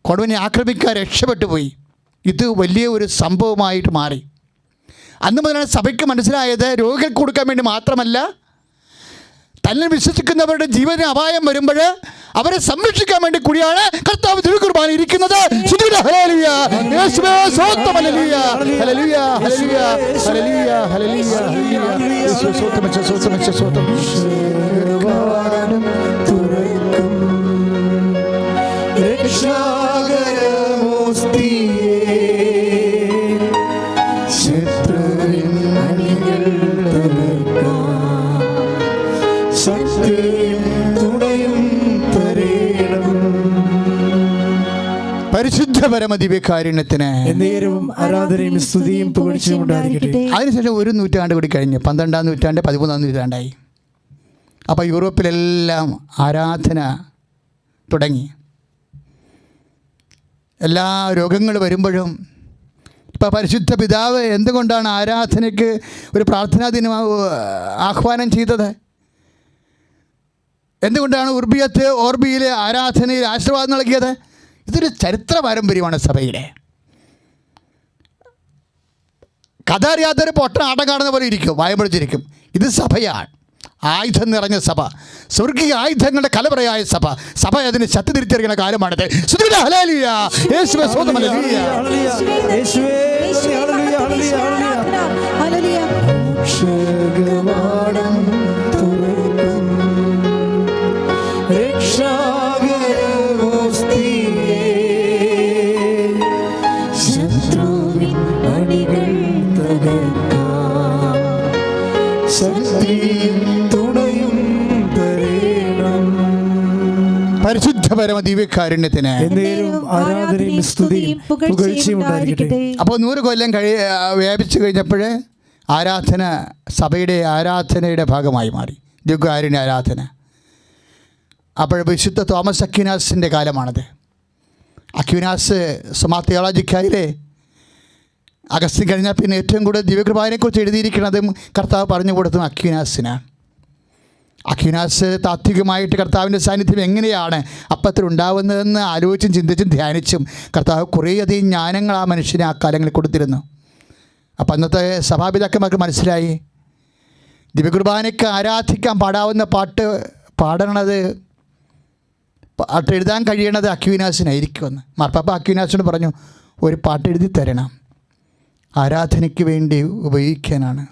കൊടുവനെ ആക്രമിക്കാൻ രക്ഷപ്പെട്ടു പോയി. ഇത് വലിയ ഒരു സംഭവമായിട്ട് മാറി. അന്ന് മുതലാണ് സഭയ്ക്ക് മനസ്സിലായത്, രോഗികൾക്ക് കൊടുക്കാൻ വേണ്ടി മാത്രമല്ല, തന്നെ വിശ്വസിക്കുന്നവരുടെ ജീവന് അപായം വരുമ്പോൾ അവരെ സംരക്ഷിക്കാൻ വേണ്ടി കൂടിയാണ് കർത്താവ് തിരുക്കുർബാന ഇരിക്കുന്നത്. പരിശുദ്ധ പരമദിവ്യകാരുണ്യത്തിന് ആരാധനയും സ്തുതിയും പുകഴ്ചയും ഉണ്ടായിരിക്കട്ടെ. അതിനുശേഷം ഒരു നൂറ്റാണ്ട് കൂടി കഴിഞ്ഞ് 12-ാം നൂറ്റാണ്ട് 13-ാം നൂറ്റാണ്ടായി. അപ്പോൾ യൂറോപ്പിലെല്ലാം ആരാധന തുടങ്ങി. എല്ലാ രോഗങ്ങൾ വരുമ്പോഴും ഇപ്പോൾ പരിശുദ്ധ പിതാവ് എന്തുകൊണ്ടാണ് ആരാധനയ്ക്ക് ഒരു പ്രാർത്ഥനാ ദിനം ആഹ്വാനം ചെയ്തത്? എന്തുകൊണ്ടാണ് ഉർബിയത്ത് ഓർബിയിലെ ആരാധനയിൽ ആശീർവാദം നൽകിയത്? ഇതൊരു ചരിത്ര പാരമ്പര്യമാണ് സഭയുടെ. കഥ അറിയാത്തൊരു പൊട്ടൻ ആട്ടം കാണുന്ന പോലെ ഇരിക്കും, വായമ്പൊളിച്ചിരിക്കും. ഇത് സഭയാണ്, ആയുധം നിറഞ്ഞ സഭ, സ്വർഗീയ ആയുധങ്ങളുടെ കലവറയായ സഭ. സഭ അതിന് ശക്തി തിരിച്ചറിയുന്ന കാലമാണിത്. പരിശുദ്ധ പരമദിവ്യകാരുണ്യത്തിന് ആരാധനയും സ്തുതിയും പുകഴ്ചയും ഉണ്ടായിരിക്കട്ടെ. അപ്പോൾ 100 കൊല്ലം വ്യാപിച്ചു കഴിഞ്ഞപ്പോൾ ആരാധന സഭയുടെ ആരാധനയുടെ ഭാഗമായി മാറി, ദിവ്യകാരുണ്യ ആരാധന. അപ്പോൾ വിശുദ്ധ തോമസ് അക്വിനാസിൻ്റെ കാലമാണത്. അക്വിനാസ് സുമാ തിയോളജിക്കായിലെ അഗസ്റ്റിൻ കഴിഞ്ഞാൽ പിന്നെ ഏറ്റവും കൂടുതൽ ദിവ്യകൃപാനെക്കുറിച്ച് എഴുതിയിരിക്കുന്നതും കർത്താവ് പറഞ്ഞു കൊടുത്തതും അക്വിനാസിനാണ്. അക്വിനാസ് താത്വികമായിട്ട് കർത്താവിൻ്റെ സാന്നിധ്യം എങ്ങനെയാണ് അപ്പത്തിൽ ഉണ്ടാവുന്നതെന്ന് ആലോചിച്ചും ചിന്തിച്ചും ധ്യാനിച്ചും കർത്താവ് കുറേയധികം ജ്ഞാനങ്ങൾ ആ മനുഷ്യനെ ആ കാലങ്ങളിൽ കൊടുത്തിരുന്നു. അപ്പം അന്നത്തെ സഭാപിതാക്കന്മാർക്ക് മനസ്സിലായി, ദിവ്യകുർബാനയ്ക്ക് ആരാധിക്കാൻ പാടാവുന്ന പാട്ട് എഴുതാൻ കഴിയണത് അക്വിനാസിനായിരിക്കുമെന്ന്. മാർപ്പാപ്പ അക്വിനാസിനോട് പറഞ്ഞു, ഒരു പാട്ട് എഴുതി തരണം, ആരാധനയ്ക്ക് വേണ്ടി ഉപയോഗിക്കാനാണ്.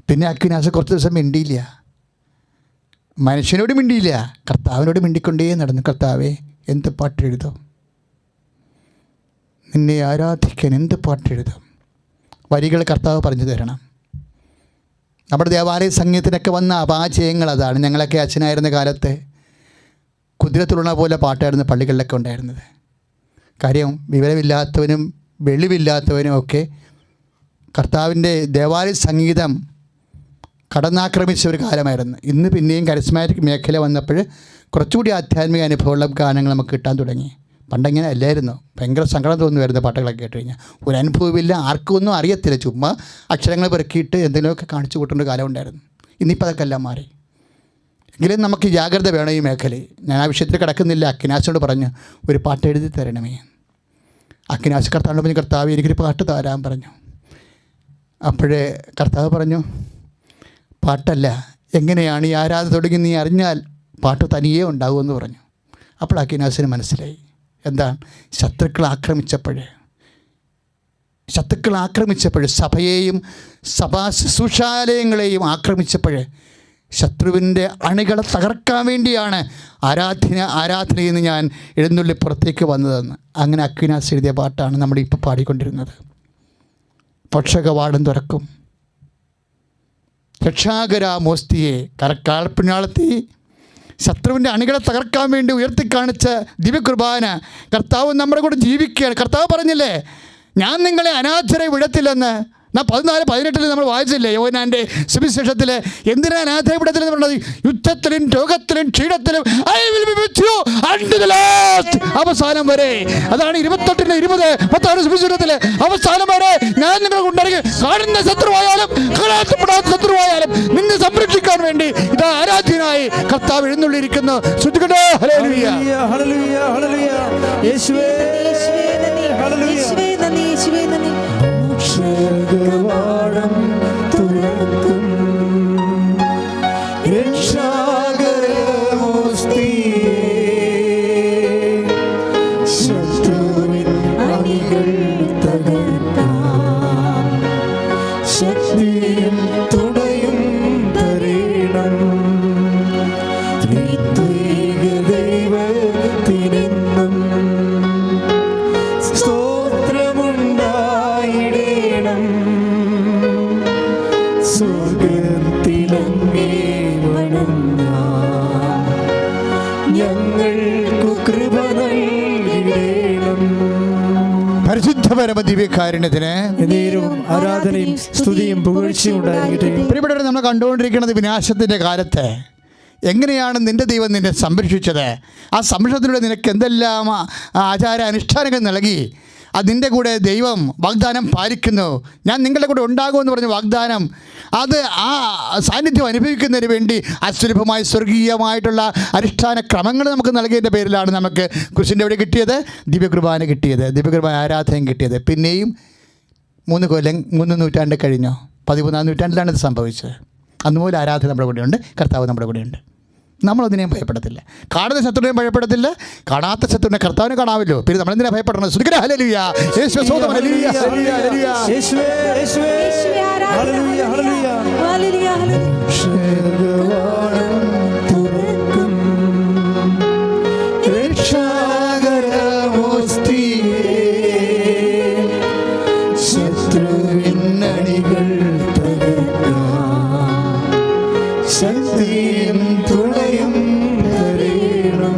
പിന്നെ അക്വിനാസ് കുറച്ച് ദിവസം മിണ്ടിയില്ല, മനുഷ്യനോട് മിണ്ടിയില്ല, കർത്താവിനോട് മിണ്ടിക്കൊണ്ടേ നടന്നു. കർത്താവേ, എന്ത് പാട്ടെഴുതും, നിന്നെ ആരാധിക്കാൻ എന്ത് പാട്ടെഴുതും? വരികൾ കർത്താവ് പറഞ്ഞു തരണം. നമ്മുടെ ദേവാലയ സംഗീതത്തിനൊക്കെ വന്ന അപാചയങ്ങൾ അതാണ്. ഞങ്ങളൊക്കെ അച്ഛനായിരുന്ന കാലത്ത് കുതിരത്തുള്ള പോലെ പാട്ടായിരുന്നു പള്ളികളിലൊക്കെ ഉണ്ടായിരുന്നത്. കാര്യം വിവരമില്ലാത്തവനും വെളിവില്ലാത്തവനും ഒക്കെ കർത്താവിൻ്റെ ദേവാലയ സംഗീതം കടന്നാക്രമിച്ച ഒരു കാലമായിരുന്നു. ഇന്ന് പിന്നെയും കരിസ്മാറ്റിക് മേഖല വന്നപ്പോൾ കുറച്ചുകൂടി ആധ്യാത്മിക അനുഭവമുള്ള ഗാനങ്ങൾ നമുക്ക് കിട്ടാൻ തുടങ്ങി. പണ്ടങ്ങനെ അല്ലായിരുന്നു. ഭയങ്കര സങ്കടം തോന്നുമായിരുന്നു പാട്ടുകളൊക്കെ കേട്ട് കഴിഞ്ഞാൽ. ഒരു അനുഭവമില്ല, ആർക്കും ഒന്നും അറിയത്തില്ല, ചുമ്മാ അക്ഷരങ്ങൾ പെറുക്കിയിട്ട് എന്തെങ്കിലുമൊക്കെ കാണിച്ചു കൂട്ടേണ്ട കാലം ഉണ്ടായിരുന്നു. ഇന്നിപ്പോൾ അതൊക്കെ എല്ലാം മാറി. എങ്കിലും നമുക്ക് ജാഗ്രത വേണം ഈ മേഖലയിൽ. ഞാൻ ആ വിഷയത്തിൽ കിടക്കുന്നില്ല. അക്വിനാസിനോട് പറഞ്ഞു, ഒരു പാട്ട് എഴുതി തരണമേ. അക്വിനാസ് കർത്താവിനോട് പറഞ്ഞു, കർത്താവ് എനിക്കൊരു പാട്ട് തരാൻ പറഞ്ഞു. അപ്പോഴേ കർത്താവ് പറഞ്ഞു, പാട്ടല്ല, എങ്ങനെയാണ് ഈ ആരാധന തുടങ്ങി നീ അറിഞ്ഞാൽ പാട്ട് തനിയേ ഉണ്ടാകുമെന്ന് പറഞ്ഞു. അപ്പോൾ അക്വിനാസിന് മനസ്സിലായി, എന്താണ് ശത്രുക്കൾ ആക്രമിച്ചപ്പോഴേ ശത്രുക്കൾ ആക്രമിച്ചപ്പോൾ, സഭയെയും സഭാ ശുശ്രൂഷാലയങ്ങളെയും ആക്രമിച്ചപ്പോൾ ശത്രുവിൻ്റെ അണികളെ തകർക്കാൻ വേണ്ടിയാണ് ആരാധനയിൽ നിന്ന് ഞാൻ എഴുന്നള്ളി പുറത്തേക്ക് വന്നതെന്ന്. അങ്ങനെ അക്വിനാസ് എഴുതിയ പാട്ടാണ് നമ്മൾ ഇപ്പോൾ പാടിക്കൊണ്ടിരുന്നത്. പക്ഷകവാടം തുറക്കും, രക്ഷാകരാമോസ്തിയെ കരക്കാൽപ്പിനാളത്തി. ശത്രുവിൻ്റെ അണികളെ തകർക്കാൻ വേണ്ടി ഉയർത്തിക്കാണിച്ച ദിവ്യകുർബാന കർത്താവ് നമ്മുടെ കൂടെ ജീവിക്കുകയാണ്. കർത്താവ് പറഞ്ഞില്ലേ, ഞാൻ നിങ്ങളെ അനാഥരെ വിടത്തില്ലെന്ന്. 14:18 നമ്മൾ വായിച്ചില്ലേ യോഹന്നാൻ്റെ സുവിശേഷത്തിൽ? എന്തിനാ അനാഥരെ വിടത്തില്ലെന്ന് പറഞ്ഞത്? യുദ്ധത്തിലും രോഗത്തിലും ക്ഷീണത്തിലും I will be with you until the last. അവസാനം വരെ. അതാണ് 28:20 സുവിശേഷത്തിൽ. അവസാനം വരെ ഞാൻ നിങ്ങളെ കൊണ്ടിറങ്ങി, കാണുന്ന ശത്രുവായാലും കാണാത്തപ്പെടാത്ത ശത്രുവായാലും നിന്നെ സംരക്ഷിക്കാൻ വേണ്ടി ഇതാ ആരാധ്യനായി കർത്താവ് എഴുന്നള്ളിയിരിക്കുന്നു. ശ്രുതികടേ ഹല്ലേലൂയ, ഹല്ലേലൂയ, ഹല്ലേലൂയ. യേശുവേ ഹല്ലേലൂയ. രക്ഷകവാടം തുറക്കും, രക്ഷാകരമോസ്തിയെ ശത്രുവിൻ അണികൾ തകർക്കാം, ശക്തിയും തുണയും തരേണം. ത്രിത്വൈക ദൈവത്തിനെന്നും സ്തോത്രമുണ്ടായിടേണം. സ്വർഗ്ഗത്തിലങ്ങേ വണങ്ങാം, ഞങ്ങൾക്കു കൃപ നൽകിടേണം. പരിശുദ്ധ പരമ ദിവ്യകാരുണ്യത്തിന് എന്നേരവും ആരാധനയും സ്തുതിയും പുകഴ്ചയും ഉണ്ടായിരിക്കട്ടെ. പ്രിയപ്പെട്ടവരെ, നമ്മൾ കണ്ടുകൊണ്ടിരിക്കുന്നത് വിനാശത്തിൻ്റെ കാലത്ത് എങ്ങനെയാണ് നിൻ്റെ ദൈവം നിന്നെ സംരക്ഷിച്ചത്. ആ സംരക്ഷണത്തിലൂടെ നിനക്ക് എന്തെല്ലാം ആചാര അനുഷ്ഠാനങ്ങൾ നൽകി. അതിൻ്റെ കൂടെ ദൈവം വാഗ്ദാനം പാലിക്കുന്നു. ഞാൻ നിങ്ങളുടെ കൂടെ ഉണ്ടാകുമെന്ന് പറഞ്ഞ വാഗ്ദാനം, അത് ആ സാന്നിധ്യം അനുഭവിക്കുന്നതിന് വേണ്ടി അസുലഭമായ സ്വർഗീയമായിട്ടുള്ള അനുഷ്ഠാന ക്രമങ്ങൾ നമുക്ക് നൽകിയതിൻ്റെ പേരിലാണ് നമുക്ക് കുരിശിൻ്റെ അവിടെ കിട്ടിയത്, ദിവ്യകുർബാന കിട്ടിയത്, ദിവ്യകുർബാന ആരാധന കിട്ടിയത്. പിന്നെയും 3 നൂറ്റാണ്ട് കഴിഞ്ഞോ, 13-ാം നൂറ്റാണ്ടിലാണ് ഇത് സംഭവിച്ചത്. അന്നുപോലെ ആരാധന നമ്മുടെ കൂടെയുണ്ട്, കർത്താവ് നമ്മുടെ കൂടെയുണ്ട്. നമ്മളൊന്നിനെയും ഭയപ്പെടത്തില്ല. കാണുന്ന ശത്രുവിനെയും ഭയപ്പെടത്തില്ല, കാണാത്ത ശത്രുവിനെ കർത്താവിനെ കാണാമല്ലോ. പിന്നെ നമ്മളെന്തിനാ ഭയപ്പെടണം? ശ്രുതികടേ ഹല്ലേലൂയ, യേശുവേ സ്തോത്രം, ഹല്ലേലൂയ, ഹല്ലേലൂയ, ഹല്ലേലൂയ. യേശുവേ യേശുവേ ഹല്ലേലൂയ, ഹല്ലേലൂയ, ഹല്ലേലൂയ. രക്ഷകവാടം തുറക്കും, രക്ഷാകരമോസ്തിയെ ശത്രുവിൻ അണികൾ തകർക്കാം, ശക്തിയും തുണയും തരേണം.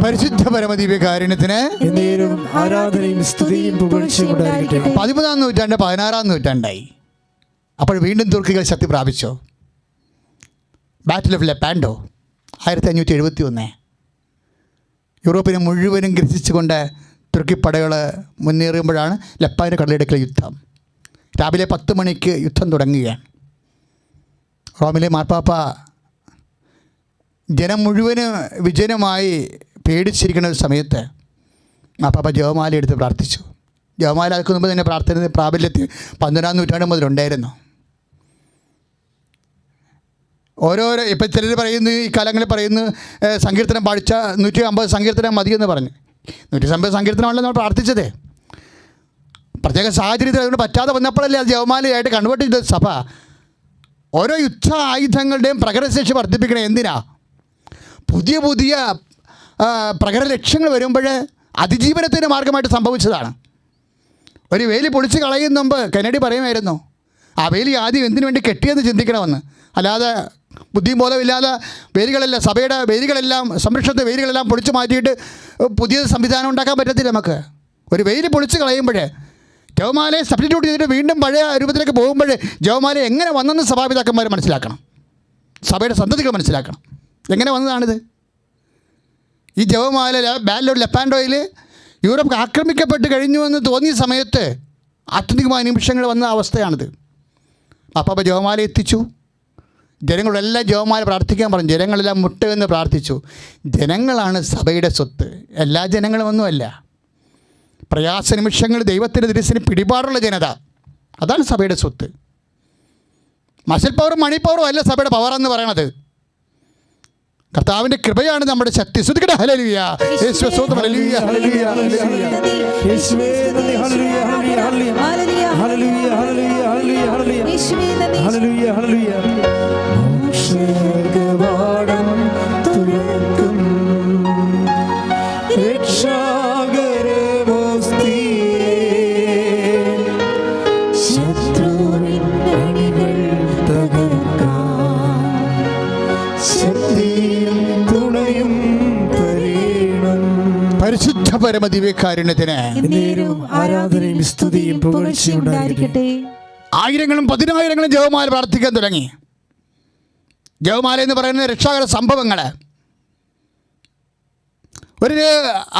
പരിശുദ്ധ പരമ ദിവ്യകാരുണ്യത്തിന് എന്നേരവും ആരാധനയും സ്തുതിയും പുകഴ്ചയും ഉണ്ടായിരിക്കട്ടെ. 13-ാം നൂറ്റാണ്ട് 16-ാം നൂറ്റാണ്ടായി. അപ്പോൾ വീണ്ടും തുർക്കികൾ ശക്തി പ്രാപിച്ചോ? Battle of ലെപ്പാൻഡോ 1571. യൂറോപ്പിനെ മുഴുവനും ഗ്രസിച്ചുകൊണ്ട് തുർക്കി പടകൾ മുന്നേറുമ്പോഴാണ് ലെപ്പാൻഡോ കടലിടുക്കിലെ യുദ്ധം. രാവിലെ 10 മണിക്ക് യുദ്ധം തുടങ്ങുകയാണ്. റോമിലെ മാർപ്പാപ്പ ജനം മുഴുവനും വിജനമായി പേടിച്ചിരിക്കുന്ന ഒരു സമയത്ത് മാർപ്പാപ്പ ജപമാല എടുത്ത് പ്രാർത്ഥിച്ചു. ജപമാല ആക്കുന്ന മുമ്പ് തന്നെ പ്രാർത്ഥന പ്രാബല്യത്തിൽ 15-ാം നൂറ്റാണ്ട് മുതലുണ്ടായിരുന്നു. ഓരോരോ ഇപ്പം ചിലർ പറയുന്നു, ഈ കാലങ്ങളിൽ പറയുന്നു സങ്കീർത്തനം പഠിച്ച 150 സങ്കീർത്തനം മതിയെന്ന് പറഞ്ഞു. 150 സങ്കീർത്തനമാണല്ലോ നമ്മൾ പ്രാർത്ഥിച്ചത്. പ്രത്യേക സാഹചര്യത്തിൽ അതുകൊണ്ട് പറ്റാതെ വന്നപ്പോഴല്ലേ അത് ജപമാലയായിട്ട് കൺവേർട്ട് ചെയ്ത സഭ. ഓരോ യുദ്ധ ആയുധങ്ങളുടെയും പ്രകടനശേഷി വർദ്ധിപ്പിക്കണം. എന്തിനാ? പുതിയ പുതിയ പ്രകടന ലക്ഷ്യങ്ങൾ വരുമ്പോൾ അതിജീവനത്തിൻ്റെ മാർഗമായിട്ട് സംഭവിച്ചതാണ്. ഒരു വേലി പൊളിച്ച് കളയുന്ന മുമ്പ് കെന്നഡി പറയുമായിരുന്നു, ആ വേലി ആദ്യം എന്തിനു വേണ്ടി കെട്ടിയെന്ന് ചിന്തിക്കണമെന്ന്. അല്ലാതെ ബുദ്ധിയും ബോധമില്ലാതെ വേലികളെല്ലാം, സഭയുടെ വേലികളെല്ലാം, സംരക്ഷണത്തെ വേലികളെല്ലാം പൊളിച്ച് മാറ്റിയിട്ട് പുതിയ സംവിധാനം ഉണ്ടാക്കാൻ പറ്റത്തില്ല നമുക്ക്. ഒരു വേലി പൊളിച്ച് കളയുമ്പോൾ ജപമാലയെ സബ്സ്റ്റിറ്റ്യൂട്ട് ചെയ്തിട്ട് വീണ്ടും പഴയ രൂപത്തിലേക്ക് പോകുമ്പോൾ ജപമാല എങ്ങനെ വന്നെന്ന് സഭാപിതാക്കന്മാർ മനസ്സിലാക്കണം, സഭയുടെ സന്തതികൾ മനസ്സിലാക്കണം. എങ്ങനെ വന്നതാണിത്? ഈ ജപമാല ബാറ്റിൽ ഓഫ് ലെപ്പാൻഡോയിൽ യൂറോപ്പ് ആക്രമിക്കപ്പെട്ട് കഴിഞ്ഞുവെന്ന് തോന്നിയ സമയത്ത് ആത്യന്തികമായ നിമിഷങ്ങൾ വന്ന അവസ്ഥയാണിത്. അപ്പം ജപമാല എത്തിച്ചു. ജനങ്ങളെല്ലാം ജപമാല പ്രാർത്ഥിക്കാൻ പറഞ്ഞു. ജനങ്ങളെല്ലാം മുട്ടുവെന്ന് പ്രാർത്ഥിച്ചു. ജനങ്ങളാണ് സഭയുടെ സ്വത്ത്, എല്ലാ ജനങ്ങളുമൊന്നുമല്ല. പ്രയാസ നിമിഷങ്ങൾ ദൈവത്തിൻ്റെ തിരുസിന് പിടിപാടുള്ള ജനത, അതാണ് സഭയുടെ സ്വത്ത്. മസിൽ പവറും മണി പവറും അല്ല സഭയുടെ പവർ എന്ന് പറയണത്. കർത്താവിൻ്റെ കൃപയാണ് നമ്മുടെ ശക്തി. ശ്രദ്ധിക്കട്ടെ. ഹല്ലേലൂയ. യേശുവേ സ്തോത്രം. ഹല്ലേലൂയ. ഹല്ലേലൂയ. ഹല്ലേലൂയ. യേശുവേ നന്ദി. ഹല്ലേലൂയ. ഹല്ലേലൂയ. ഹല്ലേലൂയ. ഹല്ലേലൂയ. ഹല്ലേലൂയ. ഹല്ലേലൂയ. ഹല്ലേലൂയ. മോക്ഷകവാടം തുറക്കും രക്ഷാകരമോസ്തിയേ ശത്രുവിൻ അണികൾ തകർക്കാൻ ശക്തിയും തുണയും തരേണം. പരിശുദ്ധ പരമദിവ്യകാരുണ്യത്തിന് ആരാധനയും സ്തുതിയും പുകഴ്ചയും ഉണ്ടായിരിക്കട്ടെ. ആയിരങ്ങളും പതിനായിരങ്ങളും ജപമാല പ്രാർത്ഥിക്കാൻ തുടങ്ങി. ജപമാല എന്ന് പറയുന്നത് രക്ഷാകര സംഭവങ്ങൾ.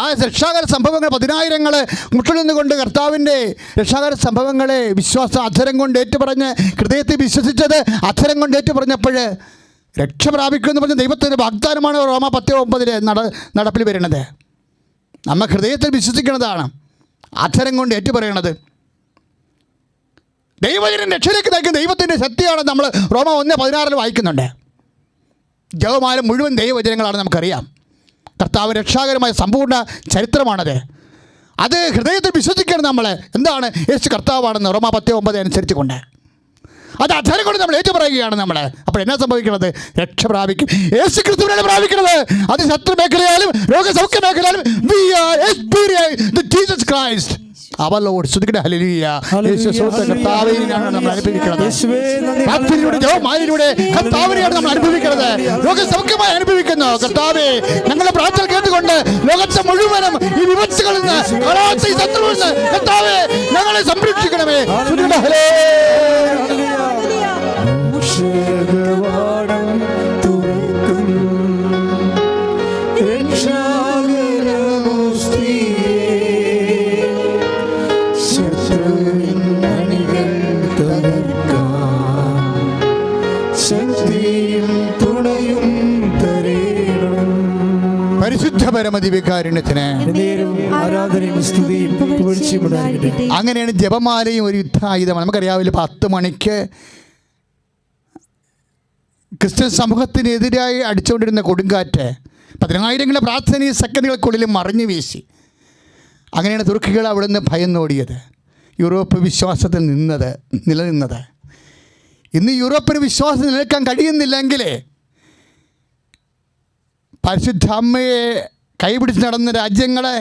ആ രക്ഷാകര സംഭവങ്ങൾ പതിനായിരങ്ങൾ മുട്ടുനിന്നുകൊണ്ട് കർത്താവിൻ്റെ രക്ഷാകര സംഭവങ്ങളെ വിശ്വാസം അധരം കൊണ്ട് ഏറ്റുപറഞ്ഞ് ഹൃദയത്തിൽ വിശ്വസിച്ചത് അധരം കൊണ്ട് ഏറ്റുപറഞ്ഞപ്പോൾ രക്ഷ പ്രാപിക്കുമെന്ന് പറഞ്ഞ ദൈവത്തിൻ്റെ വാഗ്ദാനമാണ് റോമ 10:9 നടപ്പിൽ വരുന്നത്. നമ്മൾ ഹൃദയത്തിൽ വിശ്വസിക്കുന്നതാണ്, അധരം കൊണ്ട് ഏറ്റുപറയണത്. ദൈവജനം രക്ഷയിലേക്ക് നയിക്കുന്ന ദൈവത്തിൻ്റെ ശക്തിയാണ് നമ്മൾ റോമ 1:16 വായിക്കുന്നുണ്ട്. ജപമാല മുഴുവൻ ദൈവവചനങ്ങളാണ് നമുക്കറിയാം. കർത്താവ് രക്ഷാകരമായ സമ്പൂർണ്ണ ചരിത്രമാണത്. അത് ഹൃദയത്തിൽ വിശ്വസിക്കണം. നമ്മൾ എന്താണ് യേശു കർത്താവാണെന്ന് റോമ 10:9 അനുസരിച്ച് കൊണ്ട് അത് അധരം കൊണ്ട് നമ്മൾ ഏറ്റുപറയുകയാണ് നമ്മൾ. അപ്പോൾ എന്നാ സംഭവിക്കുന്നത്? രക്ഷ പ്രാപിക്കും. യേശു ക്രിസ്തുവിനാണ് പ്രാപിക്കുന്നത്. അത് ശത്രു മേഖലയാലും രോഗസൗഖ്യ മേഖലയാലും we are experiencing the Jesus Christ our Lord. സ്തുതിക്കട്ടെ. ഹല്ലേലൂയ. യേശു സ്തോത്രം. കർത്താവിനെയാണ് നമ്മൾ അനുഭവിക്കുന്നത്. പ്രാർത്ഥനയിലൂടെ ജപമാലയിലൂടെ കർത്താവിനെയാണ് നമ്മൾ അനുഭവിക്കുന്നത്. രോഗസൗഖ്യമായി അനുഭവിക്കുന്നു. കർത്താവേ, ഞങ്ങളുടെ പ്രാർത്ഥന കേട്ടുകൊണ്ട് ലോകത്തെ മുഴുവനും ഈ വിപത്തുകളിൽ നിന്ന് കളാത്ത ഈ ശത്രുവിൽ നിന്ന് കർത്താവേ ഞങ്ങളെ സംരക്ഷിക്കണമേ. സ്തുതിക്കട്ടെ. ഹല്ലേലൂയ. മോക്ഷകവാടം തുറക്കും രക്ഷാകരമോസ്തിയേ ശത്രുവിൻ അണികൾ തകർക്കാൻ ശക്തിയും തുണയും തരേണം. പരിശുദ്ധ പരമദിവ്യകാരുണ്യത്തിന് ആരാധനയും സ്തുതിയും പുകഴ്ചയും ഉണ്ടായിരിക്കട്ടെ. അങ്ങനെയാണ് ജപമാലയും ഒരു യുദ്ധായുധമാണ്. നമുക്കറിയാവില്ല, 10 മണിക്ക് ക്രിസ്ത്യൻ സമൂഹത്തിനെതിരായി അടിച്ചുകൊണ്ടിരുന്ന കൊടുങ്കാറ്റ് 10,000 പ്രാർത്ഥനയും സെക്കൻഡുകൾക്കുള്ളിൽ മറിഞ്ഞു വീശി. അങ്ങനെയാണ് തുർക്കികൾ അവിടെ നിന്ന് ഭയന്നോടിയത്. യൂറോപ്പ് വിശ്വാസത്തിൽ നിലനിന്നത്. ഇന്ന് യൂറോപ്പിന് വിശ്വാസം നിലനിൽക്കാൻ കഴിയുന്നില്ലെങ്കിൽ പരിശുദ്ധ അമ്മയെ കൈപിടിച്ച് നടന്ന രാജ്യങ്ങളെ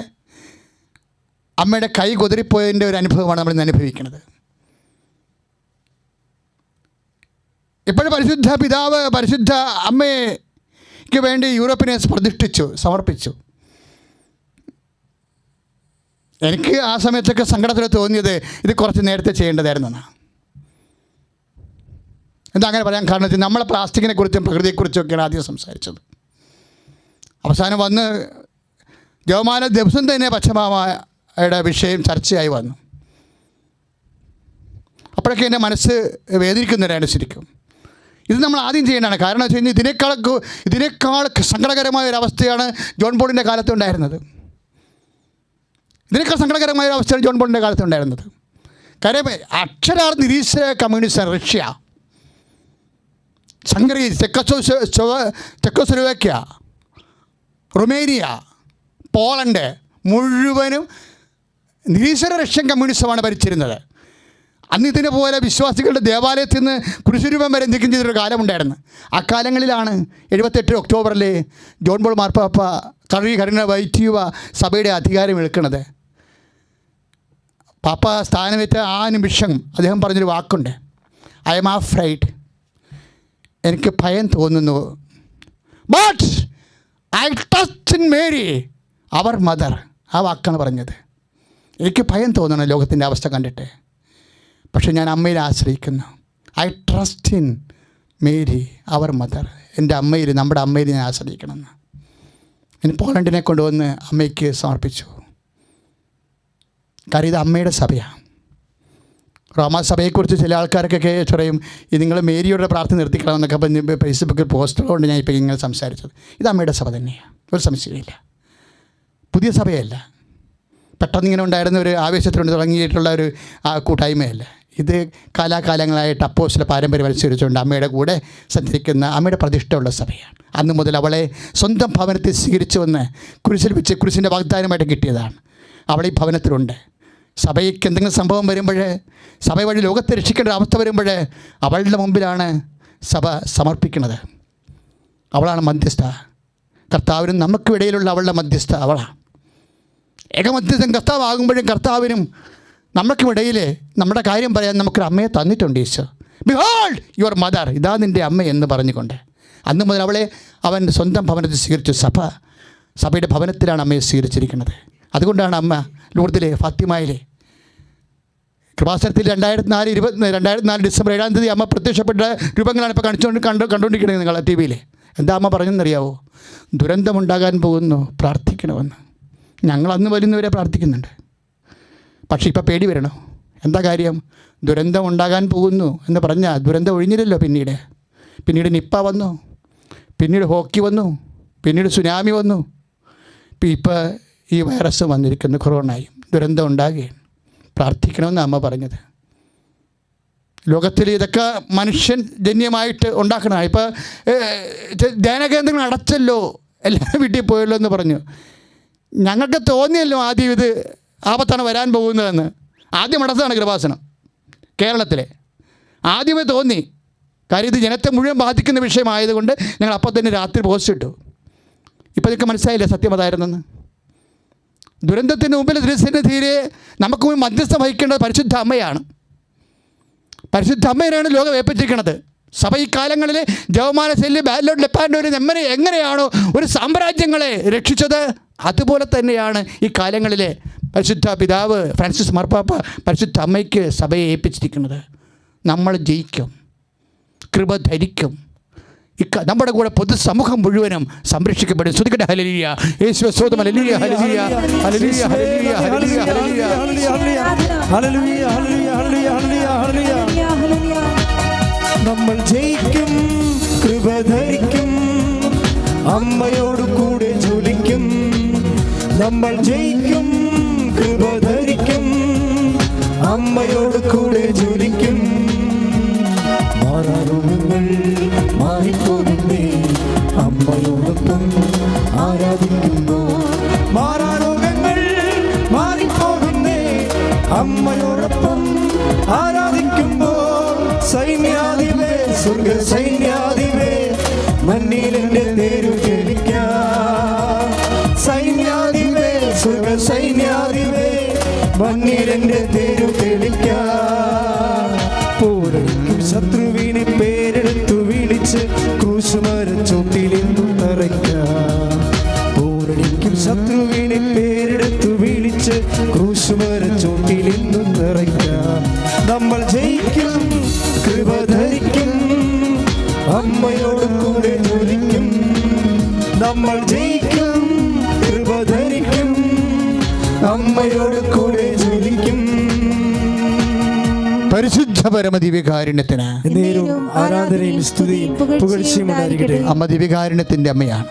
അമ്മയുടെ കൈ കുതിരിപ്പോയതിൻ്റെ ഒരു അനുഭവമാണ് നമ്മൾ ഇന്ന് അനുഭവിക്കുന്നത്. ഇപ്പോഴും പരിശുദ്ധ പിതാവ് പരിശുദ്ധ അമ്മയ്ക്ക് വേണ്ടി യൂറോപ്പിനെ സമർപ്പിച്ചു. എനിക്ക് ആ സമയത്തൊക്കെ സങ്കടത്തിൽ തോന്നിയത് ഇത് കുറച്ച് നേരത്തെ ചെയ്യേണ്ടതായിരുന്നെന്നാണ്. എന്താ അങ്ങനെ പറയാൻ കാരണം വെച്ചാൽ നമ്മളെ പ്ലാസ്റ്റിക്കിനെ കുറിച്ചും പ്രകൃതിയെക്കുറിച്ചൊക്കെയാണ് ആദ്യം സംസാരിച്ചത്. അവസാനം വന്ന് ജപമാല ദിവസം തന്നെ പച്ചമാമയുടെ വിഷയം ചർച്ചയായി വന്നു. അപ്പോഴൊക്കെ എൻ്റെ മനസ്സ് വേദനിക്കുന്നവരാണ് ശരിക്കും. ഇത് നമ്മൾ ആദ്യം ചെയ്യേണ്ടതാണ്. കാരണം വെച്ച് കഴിഞ്ഞാൽ ഇതിനേക്കാൾ സങ്കടകരമായ ഒരു അവസ്ഥയാണ് ജോൺ പോളിൻ്റെ കാലത്തുണ്ടായിരുന്നത്. ഇതിനേക്കാൾ സങ്കടകരമായ ഒരു അവസ്ഥയാണ് ജോൺ പോളിൻ്റെ കാലത്തുണ്ടായിരുന്നത്. കാര്യം അക്ഷരാർത്ഥ നിരീശ്വര communist Russia, Hungary, Czechoslovakia, Romania, Poland മുഴുവനും നിരീശ്വര റഷ്യൻ കമ്മ്യൂണിസമാണ് ഭരിച്ചിരുന്നത്. അന്ന് ഇതിനെ പോലെ വിശ്വാസികളുടെ ദേവാലയത്തിൽ നിന്ന് കുരിശുരൂപം വരെ നീക്കം ചെയ്തൊരു കാലമുണ്ടായിരുന്നു. അക്കാലങ്ങളിലാണ് 78 ഒക്ടോബറിൽ ജോൺ പോൾ മാർപ്പാപ്പ കരുണ വൈറ്റിയുവ സഭയുടെ അധികാരം എടുക്കുന്നത്. പാപ്പ സ്ഥാനമേറ്റ ആ നിമിഷം അദ്ദേഹം പറഞ്ഞൊരു വാക്കുണ്ട്, ഐ എം അഫ്രൈഡ്, എനിക്ക് ഭയം തോന്നുന്നു, but I trust in Mary our mother. ആ വാക്കാണ് പറഞ്ഞത്. എനിക്ക് ഭയം തോന്നണം ലോകത്തിൻ്റെ അവസ്ഥ കണ്ടിട്ട്, പക്ഷെ ഞാൻ അമ്മയിൽ ആശ്രയിക്കുന്നു. I trust in Mary our mother. എൻ്റെ അമ്മയിൽ, നമ്മുടെ അമ്മയിൽ ഞാൻ ആശ്രയിക്കണമെന്ന്. ഇനി പോളണ്ടിനെ കൊണ്ടുവന്ന് അമ്മയ്ക്ക് സമർപ്പിച്ചു. കാര്യം ഇത് അമ്മയുടെ സഭയാണ്. റോമാ സഭയെക്കുറിച്ച് ചില ആൾക്കാർക്കൊക്കെ പറയും, ഇത് നിങ്ങൾ മേരിയുടെ പ്രാർത്ഥന നിർത്തിക്കണമെന്നൊക്കെ പറഞ്ഞ് ഫേസ്ബുക്കിൽ പോസ്റ്റർ കൊണ്ട് ഞാൻ ഇപ്പോൾ ഇങ്ങനെ സംസാരിച്ചത്. ഇത് അമ്മയുടെ സഭ തന്നെയാണ്, ഒരു സംശയമില്ല. പുതിയ സഭയല്ല, പെട്ടെന്ന് ഇങ്ങനെ ഉണ്ടായിരുന്ന ഒരു ആവേശത്തിലുണ്ട് തുടങ്ങിയിട്ടുള്ള ഒരു കൂട്ടായ്മയല്ല. ഇത് കാലാകാലങ്ങളായിട്ട് അപ്പോസ്തല പാരമ്പര്യം അനുസരിച്ചുകൊണ്ട് അമ്മയുടെ കൂടെ സഞ്ചരിക്കുന്ന അമ്മയുടെ പ്രതിഷ്ഠയുള്ള സഭയാണ്. അന്ന് മുതൽ അവളെ സ്വന്തം ഭവനത്തിൽ സ്വീകരിച്ചുവെന്ന് കുരിശിൽ വെച്ച് കുരിശിൻ്റെ വാഗ്ദാനമായിട്ട് കിട്ടിയതാണ്. അവൾ ഈ ഭവനത്തിലുണ്ട്. സഭയ്ക്ക് എന്തെങ്കിലും സംഭവം വരുമ്പോൾ, സഭ വഴി ലോകത്തെ രക്ഷിക്കേണ്ട അവസ്ഥ വരുമ്പോൾ അവളുടെ മുമ്പിലാണ് സഭ സമർപ്പിക്കുന്നത്. അവളാണ് മധ്യസ്ഥ. കർത്താവിനും നമുക്കും ഇടയിലുള്ള അവളുടെ മധ്യസ്ഥ അവളാണ്. ഏകമധ്യസ്ഥൻ കർത്താവാകുമ്പോഴും കർത്താവിനും നമുക്കുമിടയിൽ നമ്മുടെ കാര്യം പറയാൻ നമുക്കൊരു അമ്മയെ തന്നിട്ടുണ്ട് ഈശോ. ബിഹോൾഡ് യുവർ മദർ, ഇതാ നിൻ്റെ അമ്മ എന്ന് പറഞ്ഞുകൊണ്ട് അന്ന് മുതൽ അവളെ അവൻ സ്വന്തം ഭവനത്തിൽ സ്വീകരിച്ചു. സഭയുടെ ഭവനത്തിലാണ് അമ്മയെ സ്വീകരിച്ചിരിക്കുന്നത്. അതുകൊണ്ടാണ് അമ്മ ലൂർദിലെ ഫാത്തിമയിലെ കൃപാസനത്തിൽ 2004 ഡിസംബർ 7-ാം തീയതി അമ്മ പ്രത്യക്ഷപ്പെട്ട രൂപങ്ങളാണ് ഇപ്പോൾ കണ്ടുകൊണ്ടിരിക്കുന്നത് നിങ്ങൾ ടി വിയിൽ. എന്താ അമ്മ പറഞ്ഞെന്നറിയാവോ? ദുരന്തമുണ്ടാകാൻ പോകുന്നു, പ്രാർത്ഥിക്കണമെന്ന്. ഞങ്ങൾ അന്ന് വരുന്നവരെ പ്രാർത്ഥിക്കുന്നുണ്ട്. പക്ഷേ ഇപ്പോൾ പേടി വരണോ? എന്താ കാര്യം? ദുരന്തം ഉണ്ടാകാൻ പോകുന്നു എന്ന് പറഞ്ഞാൽ ദുരന്തം ഒഴിഞ്ഞില്ലല്ലോ. പിന്നീട് നിപ്പ വന്നു, പിന്നീട് ഹോക്കി വന്നു, പിന്നീട് സുനാമി വന്നു, ഇപ്പോൾ ഈ വൈറസ് വന്നിരിക്കുന്നു, കൊറോണയും. ദുരന്തം ഉണ്ടാകുകയാണ്. പ്രാർത്ഥിക്കണമെന്ന് അമ്മ പറഞ്ഞത്. ലോകത്തിൽ ഇതൊക്കെ മനുഷ്യൻ ജന്യമായിട്ട് ഉണ്ടാക്കണതാണ്. ഇപ്പോൾ ധ്യാനകേന്ദ്രങ്ങൾ അടച്ചല്ലോ, എല്ലാവരും വീട്ടിൽ പോയല്ലോ എന്ന് പറഞ്ഞു. ഞങ്ങൾക്ക് തോന്നിയല്ലോ ആദ്യം ഇത് ആപത്താണ് വരാൻ പോകുന്നതെന്ന്. ആദ്യം അടച്ചതാണ് കൃപാസനം കേരളത്തിലെ. ആദ്യമേ തോന്നി. കാര്യം ഇത് ജനത്തെ മുഴുവൻ ബാധിക്കുന്ന വിഷയമായതുകൊണ്ട് ഞങ്ങൾ അപ്പം തന്നെ രാത്രി പോസ്റ്റ് ഇട്ടു. ഇപ്പോൾ ഇതൊക്കെ മനസ്സിലായില്ലേ സത്യം അതായിരുന്നെന്ന്? ദുരന്തത്തിന് മുമ്പിൽ തിരുസന്നിധിയിലെ നമുക്ക് മുമ്പ് മധ്യസ്ഥ വഹിക്കേണ്ടത് പരിശുദ്ധ അമ്മയാണ്. പരിശുദ്ധ അമ്മയാണ് ലോകം ഏൽപ്പിച്ചിരിക്കുന്നത്. സഭ ഈ കാലങ്ങളിൽ ജവമാന ശല്യം, ബാലോട്ട് ലെപ്പാൻഡോര് എങ്ങനെയാണോ ഒരു സാമ്രാജ്യങ്ങളെ രക്ഷിച്ചത്, അതുപോലെ തന്നെയാണ് ഈ കാലങ്ങളിലെ പരിശുദ്ധ പിതാവ് ഫ്രാൻസിസ് മാർപ്പാപ്പ പരിശുദ്ധ അമ്മയ്ക്ക് സഭയെ ഏൽപ്പിച്ചിരിക്കുന്നത്. നമ്മൾ ജയിക്കും, കൃപ ധരിക്കും. നമ്മുടെ കൂടെ പൊതുസമൂഹം മുഴുവനും സംരക്ഷിക്കപ്പെടും. ശ്രുതിക്കട്ടെ ഹല്ലേലൂയ, യേശുവേ സ്തോത്രം, ഹല്ലേലൂയ, ഹല്ലേലൂയ, ഹല്ലേലൂയ, ഹല്ലേലൂയ, ഹല്ലേലൂയ, ഹല്ലേലൂയ, ഹല്ലേലൂയ, ഹല്ലേലൂയ. നമ്മൾ ജയിക്കും, കൃപ ധരിക്കും, അമ്മയോട് കൂടെ ജ്വലിക്കും. നമ്മൾ ജയിക്കും, കൃപ ധരിക്കും, അമ്മയോട് കൂടെ ജ്വലിക്കും. മാറാരോഗങ്ങൾ മാറിപ്പോകുന്നേ അമ്മയോടൊപ്പം ആരാധിക്കുമ്പോൾ. മാറാരോഗങ്ങൾ മാറിപ്പോകുന്നേ അമ്മയോടൊപ്പം ആരാധിക്കുമ്പോൾ. സൈന്യാധിപേ, സ്വർഗ സൈന്യാധിപേ, മണ്ണിലെന്റെ തേരു കേൾക്കാം. സൈന്യാധിപേ, സ്വർഗ സൈന്യാധിപേ, മണ്ണിലെന്റെ തേരു കേൾക്കാം. പോരടിക്കും ശത്രുവിനെ പേരെടുത്തു വിളിച്ച് ക്രൂശുമരച്ചോട്ടിലിന്നു തറയ്ക്കാം. പോരടിക്കും ശത്രുവിനെ പേരെടുത്തു വിളിച്ച് ക്രൂശുമരച്ചോട്ടിലിന്നു തറയ്ക്കാം. നമ്മൾ ജയിക്കും, കൃപ ധരിക്കും, അമ്മയോട് കൂടെ ജ്വലിക്കും. നമ്മൾ ജയിക്കും, കൃപ ധരിക്കും, അമ്മയോട് കൂടെ ജ്വലിക്കും. പരിശുദ്ധ പരമദിവ്യകാരുണ്യത്തിന് ആരാധനയും സ്തുതിയും പുകഴ്ചയും ഉണ്ടായിരിക്കട്ടെ. അമ്മ ദിവ്യകാരുണ്യത്തിൻ്റെ അമ്മയാണ്.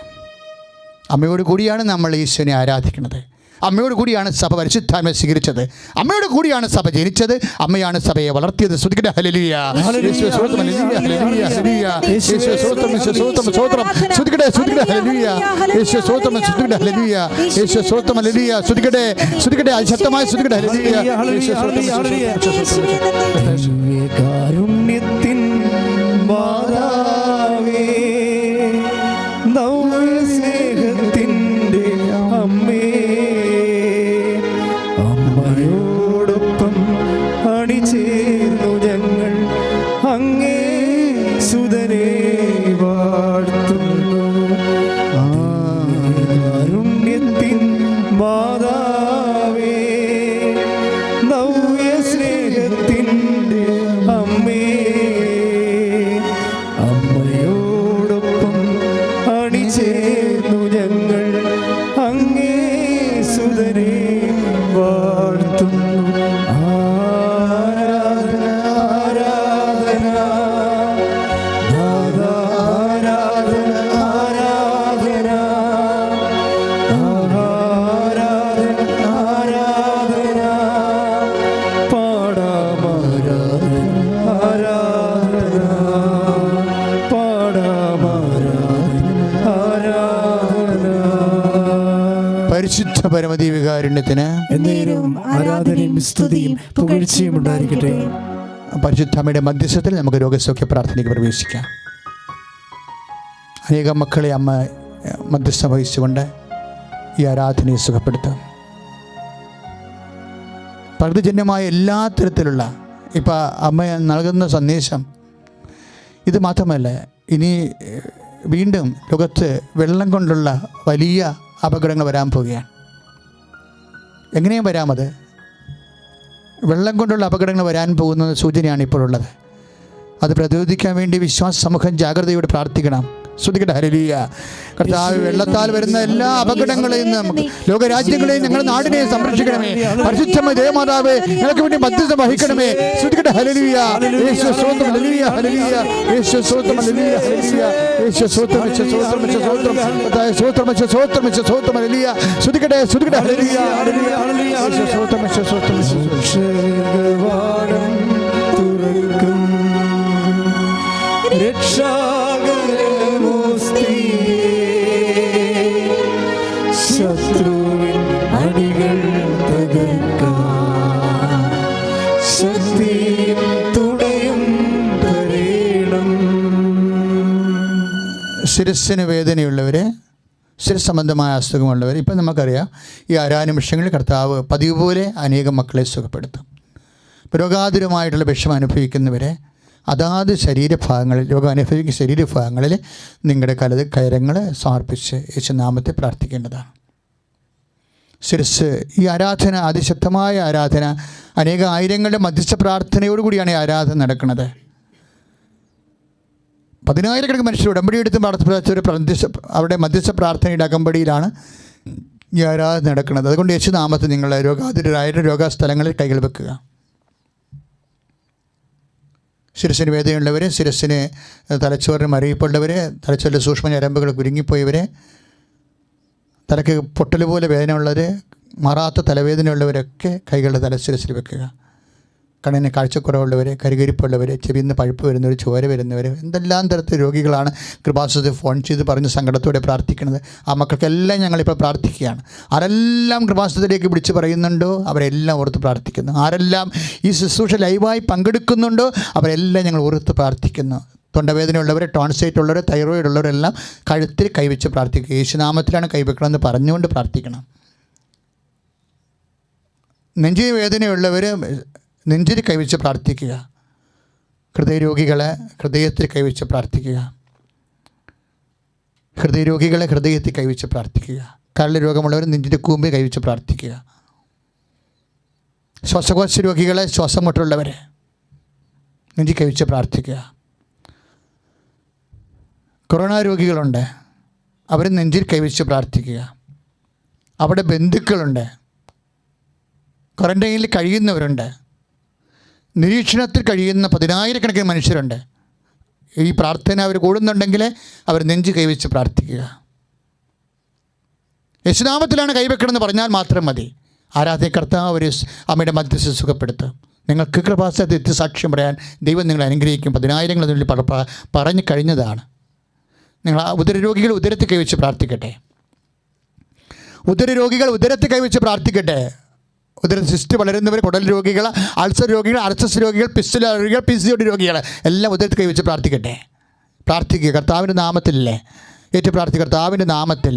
അമ്മയോട് കൂടിയാണ് നമ്മൾ ഈശ്വരനെ ആരാധിക്കുന്നത്. അമ്മയോട് കൂടിയാണ് സഭ പരിശുദ്ധാത്മാവിനെ സ്വീകരിച്ചത്. അമ്മയോട് കൂടിയാണ് സഭ ജനിച്ചത്. അമ്മയാണ് സഭയെ വളർത്തിയത്. ശ്രുതിക്കട്ടെ ഹല്ലേലൂയ, യേശുവേ സ്തോത്രം, ഹല്ലേലൂയ, ഹല്ലേലൂയ, ഹല്ലേലൂയ, യേശുവേ സ്തോത്രം, യേശുവേ സ്തോത്രം, സ്തോത്രം. ശ്രുതിക്കട്ടെ ഹല്ലേലൂയ, യേശുവേ സ്തോത്രം, ശ്രുതിക്കട്ടെ ഹല്ലേലൂയ, യേശുവേ സ്തോത്രം, ഹല്ലേലൂയ, ശ്രുതിക്കട്ടെ ശക്തമായി ശ്രുതിക്കട്ടെ ഹല്ലേലൂയ, യേശുവേ സ്തോത്രം. കാരുണ്യത്തിൻ മാതാവേ, സ്നേഹത്തിൻ്റെ അമ്മേ, അമ്മയോടൊപ്പം അണിചേർന്നു ഞങ്ങൾ അങ്ങേ സുതനെ വാഴ്ത്തുന്നു. കാരുണ്യത്തിൻ മാതാവേ, നവ്യ സ്നേഹത്തിൻ്റെ അമ്മേ, അമ്മ പരിശുദ്ധ പരമദിവ്യകാരുണ്യത്തിന് എന്നേരവും ആരാധനയും സ്തുതിയും പുകഴ്ചയും ഉണ്ടായിരിക്കട്ടെ. പരിശുദ്ധ അമ്മയുടെ മധ്യസ്ഥത്തിൽ നമുക്ക് രോഗസൗഖ്യ പ്രാർത്ഥനയ്ക്ക് പ്രവേശിക്കാം. അനേകം മക്കളെ അമ്മ മധ്യസ്ഥം വഹിച്ചുകൊണ്ട് ഈ ആരാധനയെ സുഖപ്പെടുത്താം. പ്രകൃതിജന്യമായ എല്ലാ തരത്തിലുള്ള ഇപ്പം അമ്മ നൽകുന്ന സന്ദേശം ഇത് മാത്രമല്ല, ഇനി വീണ്ടും ലോകത്ത് വെള്ളം കൊണ്ടുള്ള വലിയ അപകടങ്ങൾ വരാൻ പോവുകയാണ്. എങ്ങനെയും വരാമത് വെള്ളം കൊണ്ടുള്ള അപകടങ്ങൾ വരാൻ പോകുന്ന സൂചനയാണ് ഇപ്പോൾ ഉള്ളത്. അത് പ്രതിരോധിക്കാൻ വേണ്ടി വിശ്വാസ സമൂഹം ജാഗ്രതയോടെ പ്രാർത്ഥിക്കണം. ശ്രദ്ധിക്കട്ടെ. ഹല്ലേലൂയ. കർത്താവ്, വെള്ളത്താൽ വരുന്ന എല്ലാ അപകടങ്ങളെയും നമുക്ക് ലോകരാജ്യങ്ങളെയും ഞങ്ങളുടെ നാടിനെയും സംരക്ഷിക്കണമേ. പരിശുദ്ധമായ ദേവമാതാവേ, ഞങ്ങൾക്ക് വേണ്ടി മധ്യസ്ഥം വഹിക്കണമേ. ശ്രദ്ധിക്കട്ടെ. ഹല്ലേലൂയ. യേശു സ്തോത്രം. ഹല്ലേലൂയ. ഹല്ലേലൂയ. യേശു സ്തോത്രം. ഹല്ലേലൂയ. ഹല്ലേലൂയ. യേശു സ്തോത്രം. യേശു സ്തോത്രം. യേശു സ്തോത്രം. കർത്താവേ സ്തോത്രം. യേശു സ്തോത്രം. യേശു സ്തോത്രം. ഹല്ലേലൂയ. ശ്രദ്ധിക്കട്ടെ. ശ്രദ്ധിക്കട്ടെ. ഹല്ലേലൂയ. ഹല്ലേലൂയ. ഹല്ലേലൂയ. യേശു സ്തോത്രം. യേശു സ്തോത്രം. യേശു രക്ഷകവാടം തുറക്കും ശത്രുവിൻ അടികൾ തകർക്കാൻ ശക്തിയും തുണയും തരേണം. ശിരസ്സിന് വേദനയുള്ളവരെ, ശിരസ് സംബന്ധമായ അസുഖമുള്ളവർ, ഇപ്പം നമുക്കറിയാം ഈ ആരാനിമിഷങ്ങളിൽ കർത്താവ് പതിവ് പോലെ അനേകം മക്കളെ സുഖപ്പെടുത്തും. രോഗാതുരമായിട്ടുള്ള വിഷമം അനുഭവിക്കുന്നവരെ അതാത് ശരീരഭാഗങ്ങളിൽ, രോഗം അനുഭവിക്കുന്ന ശരീരഭാഗങ്ങളിൽ നിങ്ങളുടെ കരങ്ങൾ സമർപ്പിച്ച് യേശുനാമത്തെ പ്രാർത്ഥിക്കേണ്ടതാണ്. ശിരസ്, ഈ ആരാധന അതിശക്തമായ ആരാധന, അനേക ആയിരങ്ങളുടെ മധ്യസ്ഥ പ്രാർത്ഥനയോടുകൂടിയാണ് ഈ ആരാധന നടക്കുന്നത്. 10,000 മനുഷ്യർ ഉടമ്പടി എടുത്ത് പ്രാർത്ഥിച്ചവർ അവിടെ മധ്യസ്ഥ പ്രാർത്ഥനയുടെ അകമ്പടിയിലാണ് ഈ ആരാധന നടക്കുന്നത്. അതുകൊണ്ട് യേശുനാമത്തെ നിങ്ങൾ രോഗാതുരായിട്ട് രോഗസ്ഥലങ്ങളിൽ കൈകൾ വെക്കുക. ശിരസ്സിന് വേദനയുള്ളവർ, ശിരസ്സിന് തലച്ചോറിന് മരവിപ്പുള്ളവർ, തലച്ചോറിൻ്റെ സൂക്ഷ്മ ഞരമ്പുകൾ കുരുങ്ങിപ്പോയവർ, തലയ്ക്ക് പൊട്ടൽ പോലെ വേദന ഉള്ളവർ, മാറാത്ത തലവേദനയുള്ളവരൊക്കെ കൈകളുടെ തലശിരസിൽ വെക്കുക. കണ്ണിന് കാഴ്ചക്കുറവുള്ളവർ, കരികരിപ്പുള്ളവർ, ചെവിന്ന് പഴുപ്പ് വരുന്നവർ, ചോര വരുന്നവർ, എന്തെല്ലാം തരത്തിൽ രോഗികളാണ് കൃപാസനത്തിൽ ഫോൺ ചെയ്ത് പറഞ്ഞ് സങ്കടത്തോടെ പ്രാർത്ഥിക്കുന്നത്. ആ മക്കൾക്കെല്ലാം ഞങ്ങളിപ്പോൾ പ്രാർത്ഥിക്കുകയാണ്. ആരെല്ലാം കൃപാസനത്തിലേക്ക് വിളിച്ച് പറയുന്നുണ്ടോ അവരെല്ലാം ഓർത്ത് പ്രാർത്ഥിക്കുന്നു. ആരെല്ലാം ഈ ശുശ്രൂഷ ലൈവായി പങ്കെടുക്കുന്നുണ്ടോ അവരെല്ലാം ഞങ്ങൾ ഓർത്ത് പ്രാർത്ഥിക്കുന്നു. തൊണ്ടവേദനയുള്ളവർ, ടോൺസൈറ്റ് ഉള്ളവർ, തൈറോയിഡ് ഉള്ളവരെല്ലാം കഴുത്തിൽ കൈവച്ച് പ്രാർത്ഥിക്കുക. യേശുനാമത്തിലാണ് കൈവെക്കണമെന്ന് പറഞ്ഞുകൊണ്ട് പ്രാർത്ഥിക്കണം. നെഞ്ചി വേദനയുള്ളവർ നെഞ്ചിൽ കൈവച്ച് പ്രാർത്ഥിക്കുക. ഹൃദയരോഗികളെ ഹൃദയത്തിൽ കൈവച്ച് പ്രാർത്ഥിക്കുക. ഹൃദയരോഗികളെ ഹൃദയത്തിൽ കൈവച്ച് പ്രാർത്ഥിക്കുക. കരൾ രോഗമുള്ളവർ നെഞ്ചിൻ്റെ കൂമ്പിൽ കൈവച്ച് പ്രാർത്ഥിക്കുക. ശ്വാസകോശ രോഗികളെ, ശ്വാസം മുട്ടുള്ളവരെ നെഞ്ചിൽ കൈവച്ച് പ്രാർത്ഥിക്കുക. കൊറോണ രോഗികളുണ്ട്, അവർ നെഞ്ചിൽ കൈവച്ച് പ്രാർത്ഥിക്കുക. അവിടെ ബന്ധുക്കളുണ്ട്, ക്വാറന്റൈനിൽ കഴിയുന്നവരുണ്ട്, നിരീക്ഷണത്തിൽ കഴിയുന്ന 10,000 മനുഷ്യരുണ്ട്. ഈ പ്രാർത്ഥന അവർ കൂടുന്നുണ്ടെങ്കിൽ അവർ നെഞ്ച് കൈവച്ച് പ്രാർത്ഥിക്കുക. യേശുനാമത്തിലാണ് കൈവെക്കണമെന്ന് പറഞ്ഞാൽ മാത്രം മതി. ആരാധന കർത്താവ് ഒരു അമ്മയുടെ മധ്യസ്ഥ സുഖപ്പെടുത്തും. നിങ്ങൾക്ക് കൃപാസനത്തിൽ എത്തി സാക്ഷ്യം പറയാൻ ദൈവം നിങ്ങളെ അനുഗ്രഹിക്കും. 10,000 പറഞ്ഞു കഴിഞ്ഞതാണ്. നിങ്ങൾ ഉദരരോഗികൾ ഉദരത്തിൽ കൈവച്ച് പ്രാർത്ഥിക്കട്ടെ. ഉദരരോഗികൾ ഉദരത്തിൽ കൈവച്ച് പ്രാർത്ഥിക്കട്ടെ. ഉദര സിസ്റ്റ് വളരുന്നവർ, കുടൽ രോഗികൾ, അൾസർ രോഗികൾ, അർച്ചസ് രോഗികൾ, പിസ്റ്റൽ രോഗികൾ, PCOD രോഗികൾ എല്ലാം ഉദരത്തിൽ കൈവച്ച് പ്രാർത്ഥിക്കട്ടെ. പ്രാർത്ഥിക്കുക. കർത്താവിൻ്റെ നാമത്തിലല്ലേ ഏറ്റു പ്രാർത്ഥിക്കുക. കർത്താവിൻ്റെ നാമത്തിൽ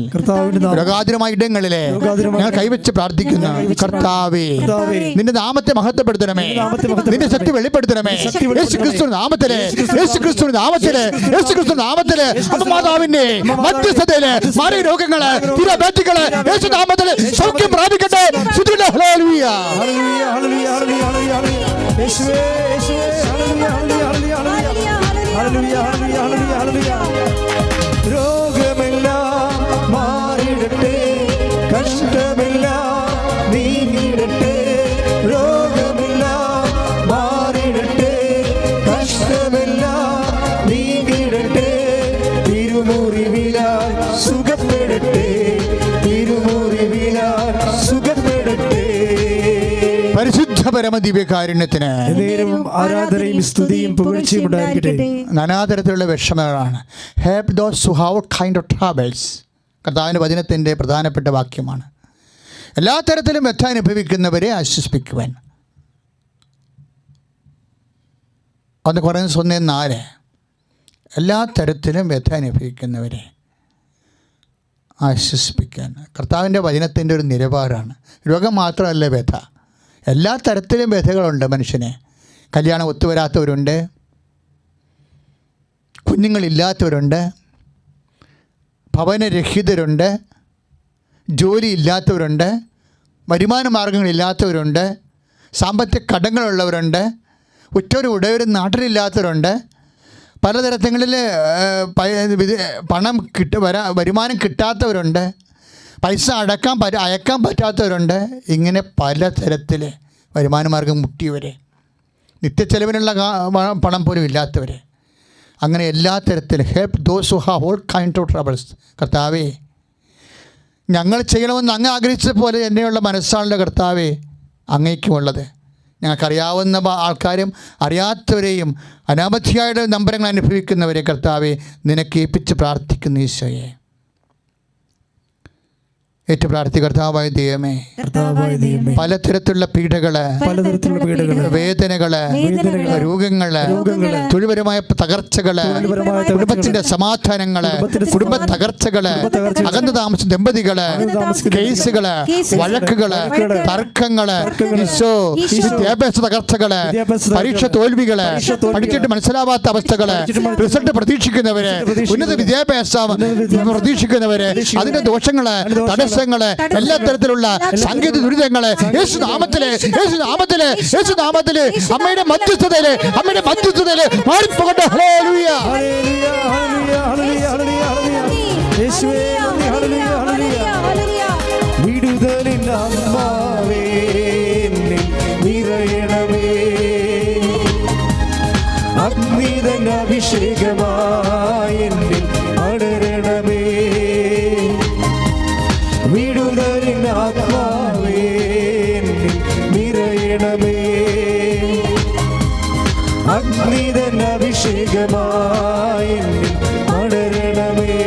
രോഗാതുരമായ ഇടങ്ങളിലെ ഞങ്ങൾ കൈവച്ച് പ്രാർത്ഥിക്കുന്നു. കർത്താവേ, നിന്റെ നാമത്തെ മഹത്വപ്പെടുത്തണമേ, നിന്റെ ശക്തി വെളിപ്പെടുത്തണമേ. യേശുക്രിസ്തു നാമത്തിലെ, യേശുക്രിസ്തു നാമത്തിലെ, യേശുക്രിസ്തു നാമത്തിലെ മാതാവിന്റെ മധ്യസ്ഥതയില് മാറിയ രോഗങ്ങള്, തിരബാറ്റുകള് യേശു നാമത്തില് സൗഖ്യം പ്രാപിക്കട്ടെ. ഹല്ലേലൂയ, ഹല്ലേലൂയ, ഹല്ലേലൂയ, ഹല്ലേലൂയ, യേശുവേ, യേശുവേ, ഹല്ലേലൂയ, ഹല്ലേലൂയ, ഹല്ലേലൂയ, ഹല്ലേലൂയ, ഹല്ലേലൂയ. രോഗമെല്ലാം മാറിടട്ടെ, കഷ്ടമെല്ലാം നീങ്ങിടട്ടെ. രോഗമെല്ലാം മാറിടട്ടെ, കഷ്ടമെല്ലാം നീങ്ങിടട്ടെ. തിരുമുറിവിലാൽ സുഖപ്പെടട്ടെ, തിരുമുറിവിലാൽ സുഖപ്പെടട്ടെ. പരിശുദ്ധ പരമദിവ്യകാരുണ്യത്തിന് ആരാധനയും സ്തുതിയും പുകഴ്ചയും ഉണ്ടായിരിക്കട്ടെ. നാനാതരത്തിലുള്ള വിഷമങ്ങളാണ്. Help those who have kind of troubles. കർത്താവിൻ്റെ വചനത്തിൻ്റെ പ്രധാനപ്പെട്ട വാക്യമാണ്. എല്ലാ തരത്തിലും വ്യഥ അനുഭവിക്കുന്നവരെ ആശ്വസിപ്പിക്കുവാൻ. 1 കൊരിന്ത്യർ 1:4 എല്ലാ തരത്തിലും വ്യഥ അനുഭവിക്കുന്നവരെ ആശ്വസിപ്പിക്കാൻ. കർത്താവിൻ്റെ വചനത്തിൻ്റെ ഒരു നിലപാടാണ്. രോഗം മാത്രമല്ല വ്യഥ, എല്ലാ തരത്തിലും വ്യഥകളുണ്ട് മനുഷ്യന്. കല്യാണം ഒത്തുവരാത്തവരുണ്ട്, കുഞ്ഞുങ്ങളില്ലാത്തവരുണ്ട്, ഭവനരഹിതരുണ്ട്, ജോലി ഇല്ലാത്തവരുണ്ട്, വരുമാന മാർഗങ്ങളില്ലാത്തവരുണ്ട്, സാമ്പത്തിക കടങ്ങളുള്ളവരുണ്ട്, ഉറ്റവരും ഉടയവരും നാട്ടിലില്ലാത്തവരുണ്ട്, പലതരത്തിൽ പണം വരുമാനം കിട്ടാത്തവരുണ്ട്, പൈസ അയക്കാൻ പറ്റാത്തവരുണ്ട്. ഇങ്ങനെ പലതരത്തിൽ വരുമാന മാർഗം മുട്ടിയവർ, നിത്യച്ചെലവിനുള്ള പണം പോലും ഇല്ലാത്തവർ, അങ്ങനെ എല്ലാ തരത്തിലും help those who have all kind of troubles. കർത്താവേ, ഞങ്ങൾ ചെയ്യണമെന്ന് അങ്ങ് ആഗ്രഹിച്ച പോലെ തന്നെയുള്ള മനസ്സാണല്ലോ കർത്താവേ അങ്ങേക്കുമുള്ളത്. ഞങ്ങൾക്കറിയാവുന്ന ആൾക്കാരും അറിയാത്തവരെയും അനാമധിയായിട്ട് നമ്പരങ്ങൾ അനുഭവിക്കുന്നവരെ കർത്താവെ നിനക്ക് ഏൽപ്പിച്ച് പ്രാർത്ഥിക്കുന്ന ഈശോയെ ഏറ്റു പ്രാർത്ഥി. കർത്താവായ ദൈവമേ, പലതരത്തിലുള്ള പീഡകള്, വേദനകള്, രോഗങ്ങള്, തൊഴിൽപരമായ തകർച്ചകള്, കുടുംബത്തിന്റെ സമാധാനങ്ങള്, കുടുംബ തകർച്ചകള്, അകന്നു താമസം ദമ്പതികള്, കേസുകള്, വഴക്കുകള്, തർക്കങ്ങള്, വിദ്യാഭ്യാസ തകർച്ചകള്, പരീക്ഷ തോൽവികള്, പഠിച്ചിട്ട് മനസ്സിലാവാത്ത അവസ്ഥകള്, റിസൾട്ട് പ്രതീക്ഷിക്കുന്നവര്, ഉന്നത വിദ്യാഭ്യാസം പ്രതീക്ഷിക്കുന്നവര്, അതിന്റെ ദോഷങ്ങള്, തടസ്സങ്ങള്, എല്ലാ തരത്തിലുള്ള സാങ്കേതിക ദുരിതങ്ങള് യേശുനാമത്തില് യേശുനാമത്തില് യേശുനാമത്തില് അമ്മയുടെ മധ്യസ്ഥതയില് മാറിപ്പോകട്ടെ. ഹല്ലേലൂയ, ഹല്ലേലൂയ, ഹല്ലേലൂയ, ഹല്ലേലൂയ, യേശുവേ നന്ദി. ഹല്ലേലൂയ, ഹല്ലേലൂയ. വിടുതലിൻ അമ്മാവേ നിറയണമേ, അഗ്നിതൻ അഭിഷേകമായി എന്നിൽ അടരണമേ. വിടുതലിൻ ആത്മാവേ നിറയണമേ, അഗ്നിതൻ അഭിഷേകമായി അടരണമേ.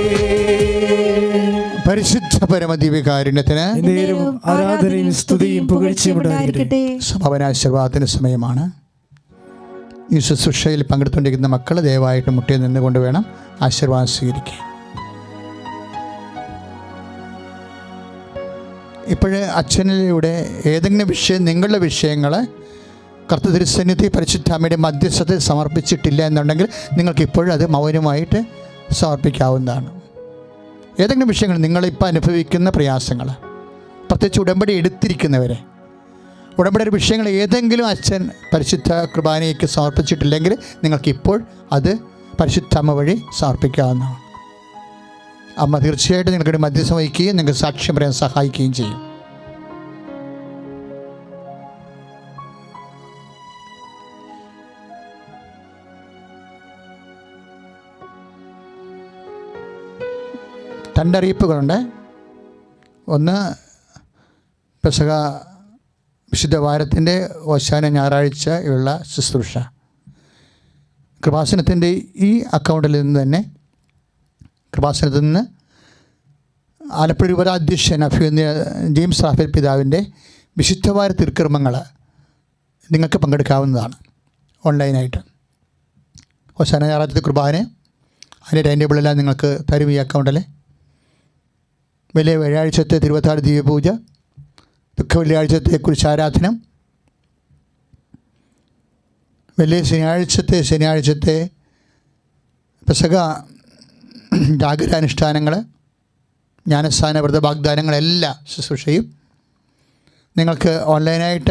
പരിശുദ്ധ പരമദിവ്യകാരുണ്യത്തിന് ആരാധനയും സ്തുതിയും പുകഴ്ചയും ഉണ്ടായിരിക്കട്ടെ. ഭവനാശീർവാദത്തിന് സമയമാണ്. ഈ ശുശ്രൂഷയിൽ പങ്കെടുത്തുകൊണ്ടിരിക്കുന്ന മക്കൾ ദയവായിട്ട് മുട്ടിൽ നിന്നുകൊണ്ട് വേണം ആശീർവാദം സ്വീകരിക്കാൻ. ഇപ്പോഴേ അച്ഛനിലൂടെ ഏതെങ്കിലും വിഷയം, നിങ്ങളുടെ വിഷയങ്ങൾ കർത്തൃ തിരുസന്നിധി പരിശുദ്ധ അമ്മയുടെ മധ്യസ്ഥതയിൽ സമർപ്പിച്ചിട്ടില്ല എന്നുണ്ടെങ്കിൽ നിങ്ങൾക്ക് ഇപ്പോഴും അത് മൗനമായിട്ട് സമർപ്പിക്കാവുന്നതാണ്. ഏതെങ്കിലും വിഷയങ്ങൾ, നിങ്ങളിപ്പോൾ അനുഭവിക്കുന്ന പ്രയാസങ്ങൾ, പ്രത്യേകിച്ച് ഉടമ്പടി എടുത്തിരിക്കുന്നവരെ, ഉടമ്പടിയുടെ വിഷയങ്ങൾ ഏതെങ്കിലും അച്ഛൻ പരിശുദ്ധ കുർബാനയ്ക്ക് സമർപ്പിച്ചിട്ടില്ലെങ്കിൽ നിങ്ങൾക്കിപ്പോൾ അത് പരിശുദ്ധ അമ്മ വഴി സമർപ്പിക്കാവുന്നതാണ്. അമ്മ തീർച്ചയായിട്ടും നിങ്ങൾക്ക് മധ്യസ്ഥം വഹിക്കുകയും നിങ്ങൾക്ക് സാക്ഷ്യം പറയാൻ സഹായിക്കുകയും ചെയ്യും. രണ്ടറിയിപ്പുകളുണ്ട്. ഒന്ന്, പെസഹ വിശുദ്ധ വാരത്തിൻ്റെ ഓശാന ഞായറാഴ്ചയുള്ള ശുശ്രൂഷ കൃപാസനത്തിൻ്റെ ഈ അക്കൗണ്ടിൽ നിന്ന് തന്നെ, കൃപാസനത്തിൽ നിന്ന് ആലപ്പുഴ രൂപതാധ്യക്ഷൻ അഭിവന്യ ജെയിംസ് റാഫേൽ പിതാവിൻ്റെ വിശുദ്ധവാര തിരുക്കർമ്മങ്ങൾ നിങ്ങൾക്ക് പങ്കെടുക്കാവുന്നതാണ് ഓൺലൈനായിട്ട്. ഓശാന ഞായറാഴ്ചത്തെ കുർബാന അതിൻ്റെ ടൈം ടേബിളെല്ലാം നിങ്ങൾക്ക് തരും ഈ അക്കൗണ്ടിൽ. വലിയ വെള്ളിയാഴ്ചത്തെ തിരുവത്താഴ് ദിവ്യപൂജ, ദുഃഖ വെള്ളിയാഴ്ചത്തെ കുരിശാരാധനം, വലിയ ശനിയാഴ്ചത്തെ പെസഹ ജാഗരാനുഷ്ഠാനങ്ങൾ, ജ്ഞാനസ്ഥാന വ്രത വാഗ്ദാനങ്ങളെല്ലാ ശുശ്രൂഷയും നിങ്ങൾക്ക് ഓൺലൈനായിട്ട്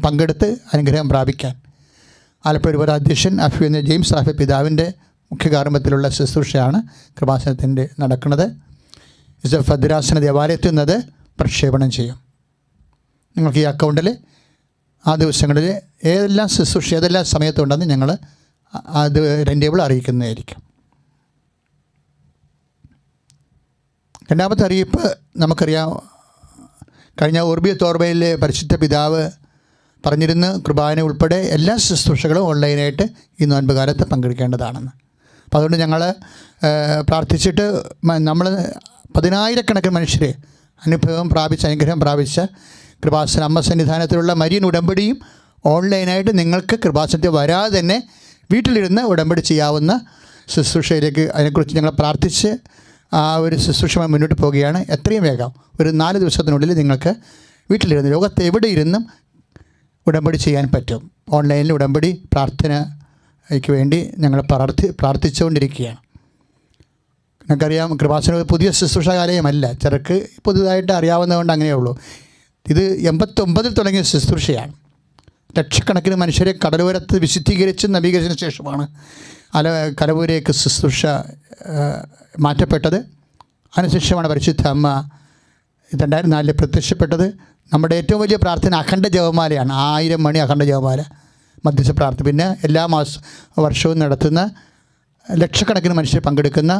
പങ്കെടുത്ത് അനുഗ്രഹം പ്രാപിക്കാൻ ആലപ്പുഴ രൂപതാധ്യക്ഷൻ അഭിവന്യ ജെയിംസ് റാഫേൽ പിതാവിൻ്റെ മുഖ്യ കാർമ്മത്തിലുള്ള ശുശ്രൂഷയാണ് കൃപാസനത്തിൻ്റെ നടക്കുന്നത്. ഭദ്രാസന ദേവാലയത്തിൽ നിന്നത് പ്രക്ഷേപണം ചെയ്യും. നിങ്ങൾക്ക് ഈ അക്കൗണ്ടിൽ ആ ദിവസങ്ങളിൽ ഏതെല്ലാം ശുശ്രൂഷ ഏതെല്ലാം സമയത്തുണ്ടെന്ന് ഞങ്ങൾ അത് ടൈംടേബിൾ അറിയിക്കുന്നതായിരിക്കും. രണ്ടാമത്തെ അറിയിപ്പ് നമുക്കറിയാം. കഴിഞ്ഞ ഓർബിയ തോർബയിലെ പരിശുദ്ധ പിതാവ് പറഞ്ഞിരുന്നു കുർബാന ഉൾപ്പെടെ എല്ലാ ശുശ്രൂഷകളും ഓൺലൈനായിട്ട് ഈ നോൻപ് കാലത്ത് പങ്കെടുക്കേണ്ടതാണെന്ന്. അപ്പോൾ അതുകൊണ്ട് ഞങ്ങൾ പ്രാർത്ഥിച്ചിട്ട് നമ്മൾ 10,000 കണക്കിന് മനുഷ്യരെ അനുഭവം പ്രാപിച്ച, അനുഗ്രഹം പ്രാപിച്ച കൃപാസന അമ്മ സന്നിധാനത്തിലുള്ള മരിയൻ ഉടമ്പടിയും ഓൺലൈനായിട്ട് നിങ്ങൾക്ക് കൃപാസനത്തിൽ വരാതെ തന്നെ വീട്ടിലിരുന്ന് ഉടമ്പടി ചെയ്യാവുന്ന ശുശ്രൂഷയിലേക്ക് അതിനെക്കുറിച്ച് ഞങ്ങൾ പ്രാർത്ഥിച്ച് ആ ഒരു ശുശ്രൂഷമായി മുന്നോട്ട് പോവുകയാണ്. എത്രയും വേഗം ഒരു 4 ദിവസത്തിനുള്ളിൽ നിങ്ങൾക്ക് വീട്ടിലിരുന്ന് ലോകത്ത് എവിടെ ഇരുന്നും ഉടമ്പടി ചെയ്യാൻ പറ്റും. ഓൺലൈനിൽ ഉടമ്പടി പ്രാർത്ഥനയ്ക്ക് വേണ്ടി ഞങ്ങൾ പ്രാർത്ഥിച്ചുകൊണ്ടിരിക്കുകയാണ്. നിങ്ങൾക്കറിയാം, കൃപാസന പുതിയ ശുശ്രൂഷകാലയമല്ല, ചിലർക്ക് പുതുതായിട്ട് അറിയാവുന്നതുകൊണ്ട് അങ്ങനെയുള്ളൂ. ഇത് 89 തുടങ്ങിയ ശുശ്രൂഷയാണ്. ലക്ഷക്കണക്കിന് മനുഷ്യരെ കടലോരത്ത് വിശുദ്ധീകരിച്ച് നവീകരിച്ചതിന് ശേഷമാണ് കലവൂരേക്ക് ശുശ്രൂഷ മാറ്റപ്പെട്ടത്. അതിനുശേഷമാണ് പരിശുദ്ധ അമ്മ 2004 പ്രത്യക്ഷപ്പെട്ടത്. നമ്മുടെ ഏറ്റവും വലിയ പ്രാർത്ഥന അഖണ്ഡ ജപമാലയാണ്. 1000 മണി അഖണ്ഡ ജപമാല മധ്യസ്ഥ പ്രാർത്ഥന. പിന്നെ എല്ലാ വർഷവും നടത്തുന്ന ലക്ഷക്കണക്കിന് മനുഷ്യർ പങ്കെടുക്കുന്ന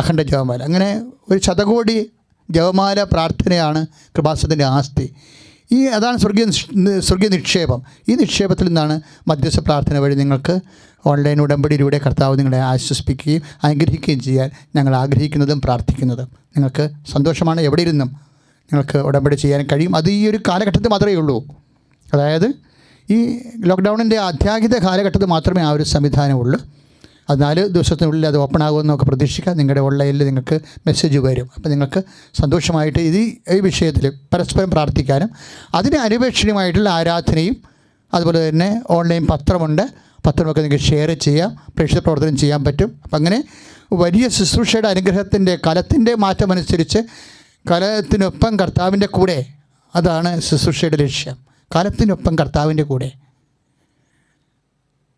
അഖണ്ഡ ജപമാല. അങ്ങനെ ഒരു ശതകോടി ജപമാല പ്രാർത്ഥനയാണ് കൃപാസനത്തിൻ്റെ ആസ്തി. അതാണ് സ്വർഗീയ നിക്ഷേപം. ഈ നിക്ഷേപത്തിൽ നിന്നാണ് മധ്യസ്ഥ പ്രാർത്ഥന വഴി നിങ്ങൾക്ക് ഓൺലൈൻ ഉടമ്പടിയിലൂടെ കർത്താവ് നിങ്ങളെ ആശ്വസിപ്പിക്കുകയും അനുഗ്രഹിക്കുകയും ചെയ്യാൻ ഞങ്ങൾ ആഗ്രഹിക്കുന്നതും പ്രാർത്ഥിക്കുന്നതും. നിങ്ങൾക്ക് സന്തോഷമാണ്, എവിടെ ഇരുന്നും നിങ്ങൾക്ക് ഉടമ്പടി ചെയ്യാൻ കഴിയും. അത് ഈ ഒരു കാലഘട്ടത്തിൽ മാത്രമേ ഉള്ളൂ. അതായത് ഈ ലോക്ക്ഡൗണിൻ്റെ അത്യാഹിത കാലഘട്ടത്തിൽ മാത്രമേ ആ ഒരു സംവിധാനമുള്ളൂ. അത് 4 ദിവസത്തിനുള്ളിൽ അത് ഓപ്പൺ ആകുമെന്ന് നമുക്ക് പ്രതീക്ഷിക്കാം. നിങ്ങളുടെ ഓൺലൈനിൽ നിങ്ങൾക്ക് മെസ്സേജ് വരും. അപ്പോൾ നിങ്ങൾക്ക് സന്തോഷമായിട്ട് ഈ വിഷയത്തിൽ പരസ്പരം പ്രാർത്ഥിക്കാനും അതിന് അനുപേക്ഷണീയമായിട്ടുള്ള ആരാധനയും അതുപോലെ തന്നെ ഓൺലൈൻ പത്രമൊക്കെ നിങ്ങൾക്ക് ഷെയർ ചെയ്യാം, പ്രേക്ഷിത പ്രവർത്തനം ചെയ്യാൻ പറ്റും. അപ്പം അങ്ങനെ വലിയ ശുശ്രൂഷയുടെ അനുഗ്രഹത്തിൻ്റെ കാലത്തിൻ്റെ മാറ്റമനുസരിച്ച് കാലത്തിനൊപ്പം കർത്താവിൻ്റെ കൂടെ, അതാണ് ശുശ്രൂഷയുടെ ലക്ഷ്യം. കാലത്തിനൊപ്പം കർത്താവിൻ്റെ കൂടെ.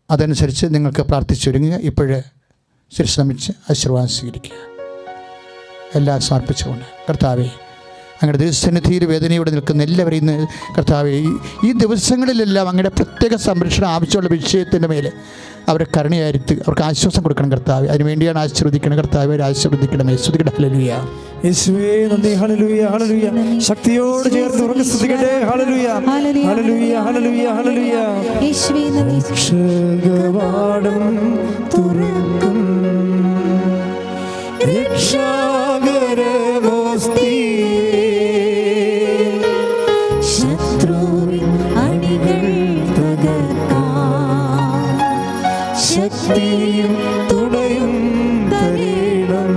അതനുസരിച്ച് നിങ്ങൾക്ക് പ്രാർത്ഥിച്ചൊരുങ്ങുക. ഇപ്പോഴ് ശിരസ്നമിച്ച് ആശീർവാദം സ്വീകരിക്കുക. എല്ലാം സമർപ്പിച്ചുകൊണ്ട് കർത്താവേ, അങ്ങയുടെ ദൈവസന്നിധിയിൽ വേദനയോടെ നിൽക്കുന്ന എല്ലാവരെയും ഇന്ന് കർത്താവേ, ഈ ദിവസങ്ങളിലെല്ലാം അങ്ങയുടെ പ്രത്യേക സംരക്ഷണം ആവശ്യമുള്ള വിഷയത്തിൻ്റെ മേലെ അവരെ കരുണയായിരിക്കും, അവർക്ക് ആശ്വാസം കൊടുക്കണം കർത്താവേ. അതിനുവേണ്ടിയാണ് ആശീർവദിക്കണം കർത്താവേ. ശ്രദ്ധിക്കണമേ. സ്തുതിക്കട്ടെ. ഹല്ലേലൂയ. യേശുവേ നന്ദി. ഹല്ലേലൂയ, ഹല്ലേലൂയ. ശക്തിയോട് ചേർത്ത് ഉറക്കെ സ്തുതിക്കട്ടെ. ഹല്ലേലൂയ, ഹല്ലേലൂയ, ഹല്ലേലൂയ, ഹല്ലേലൂയ. യേശുവേ നന്ദി. രക്ഷകവാടം തുറക്കും രക്ഷാകരമോസ്തി ശത്രുവിൻ അണികൾ തകർക്കാൻ ശക്തിയും തുണയും തരേണം.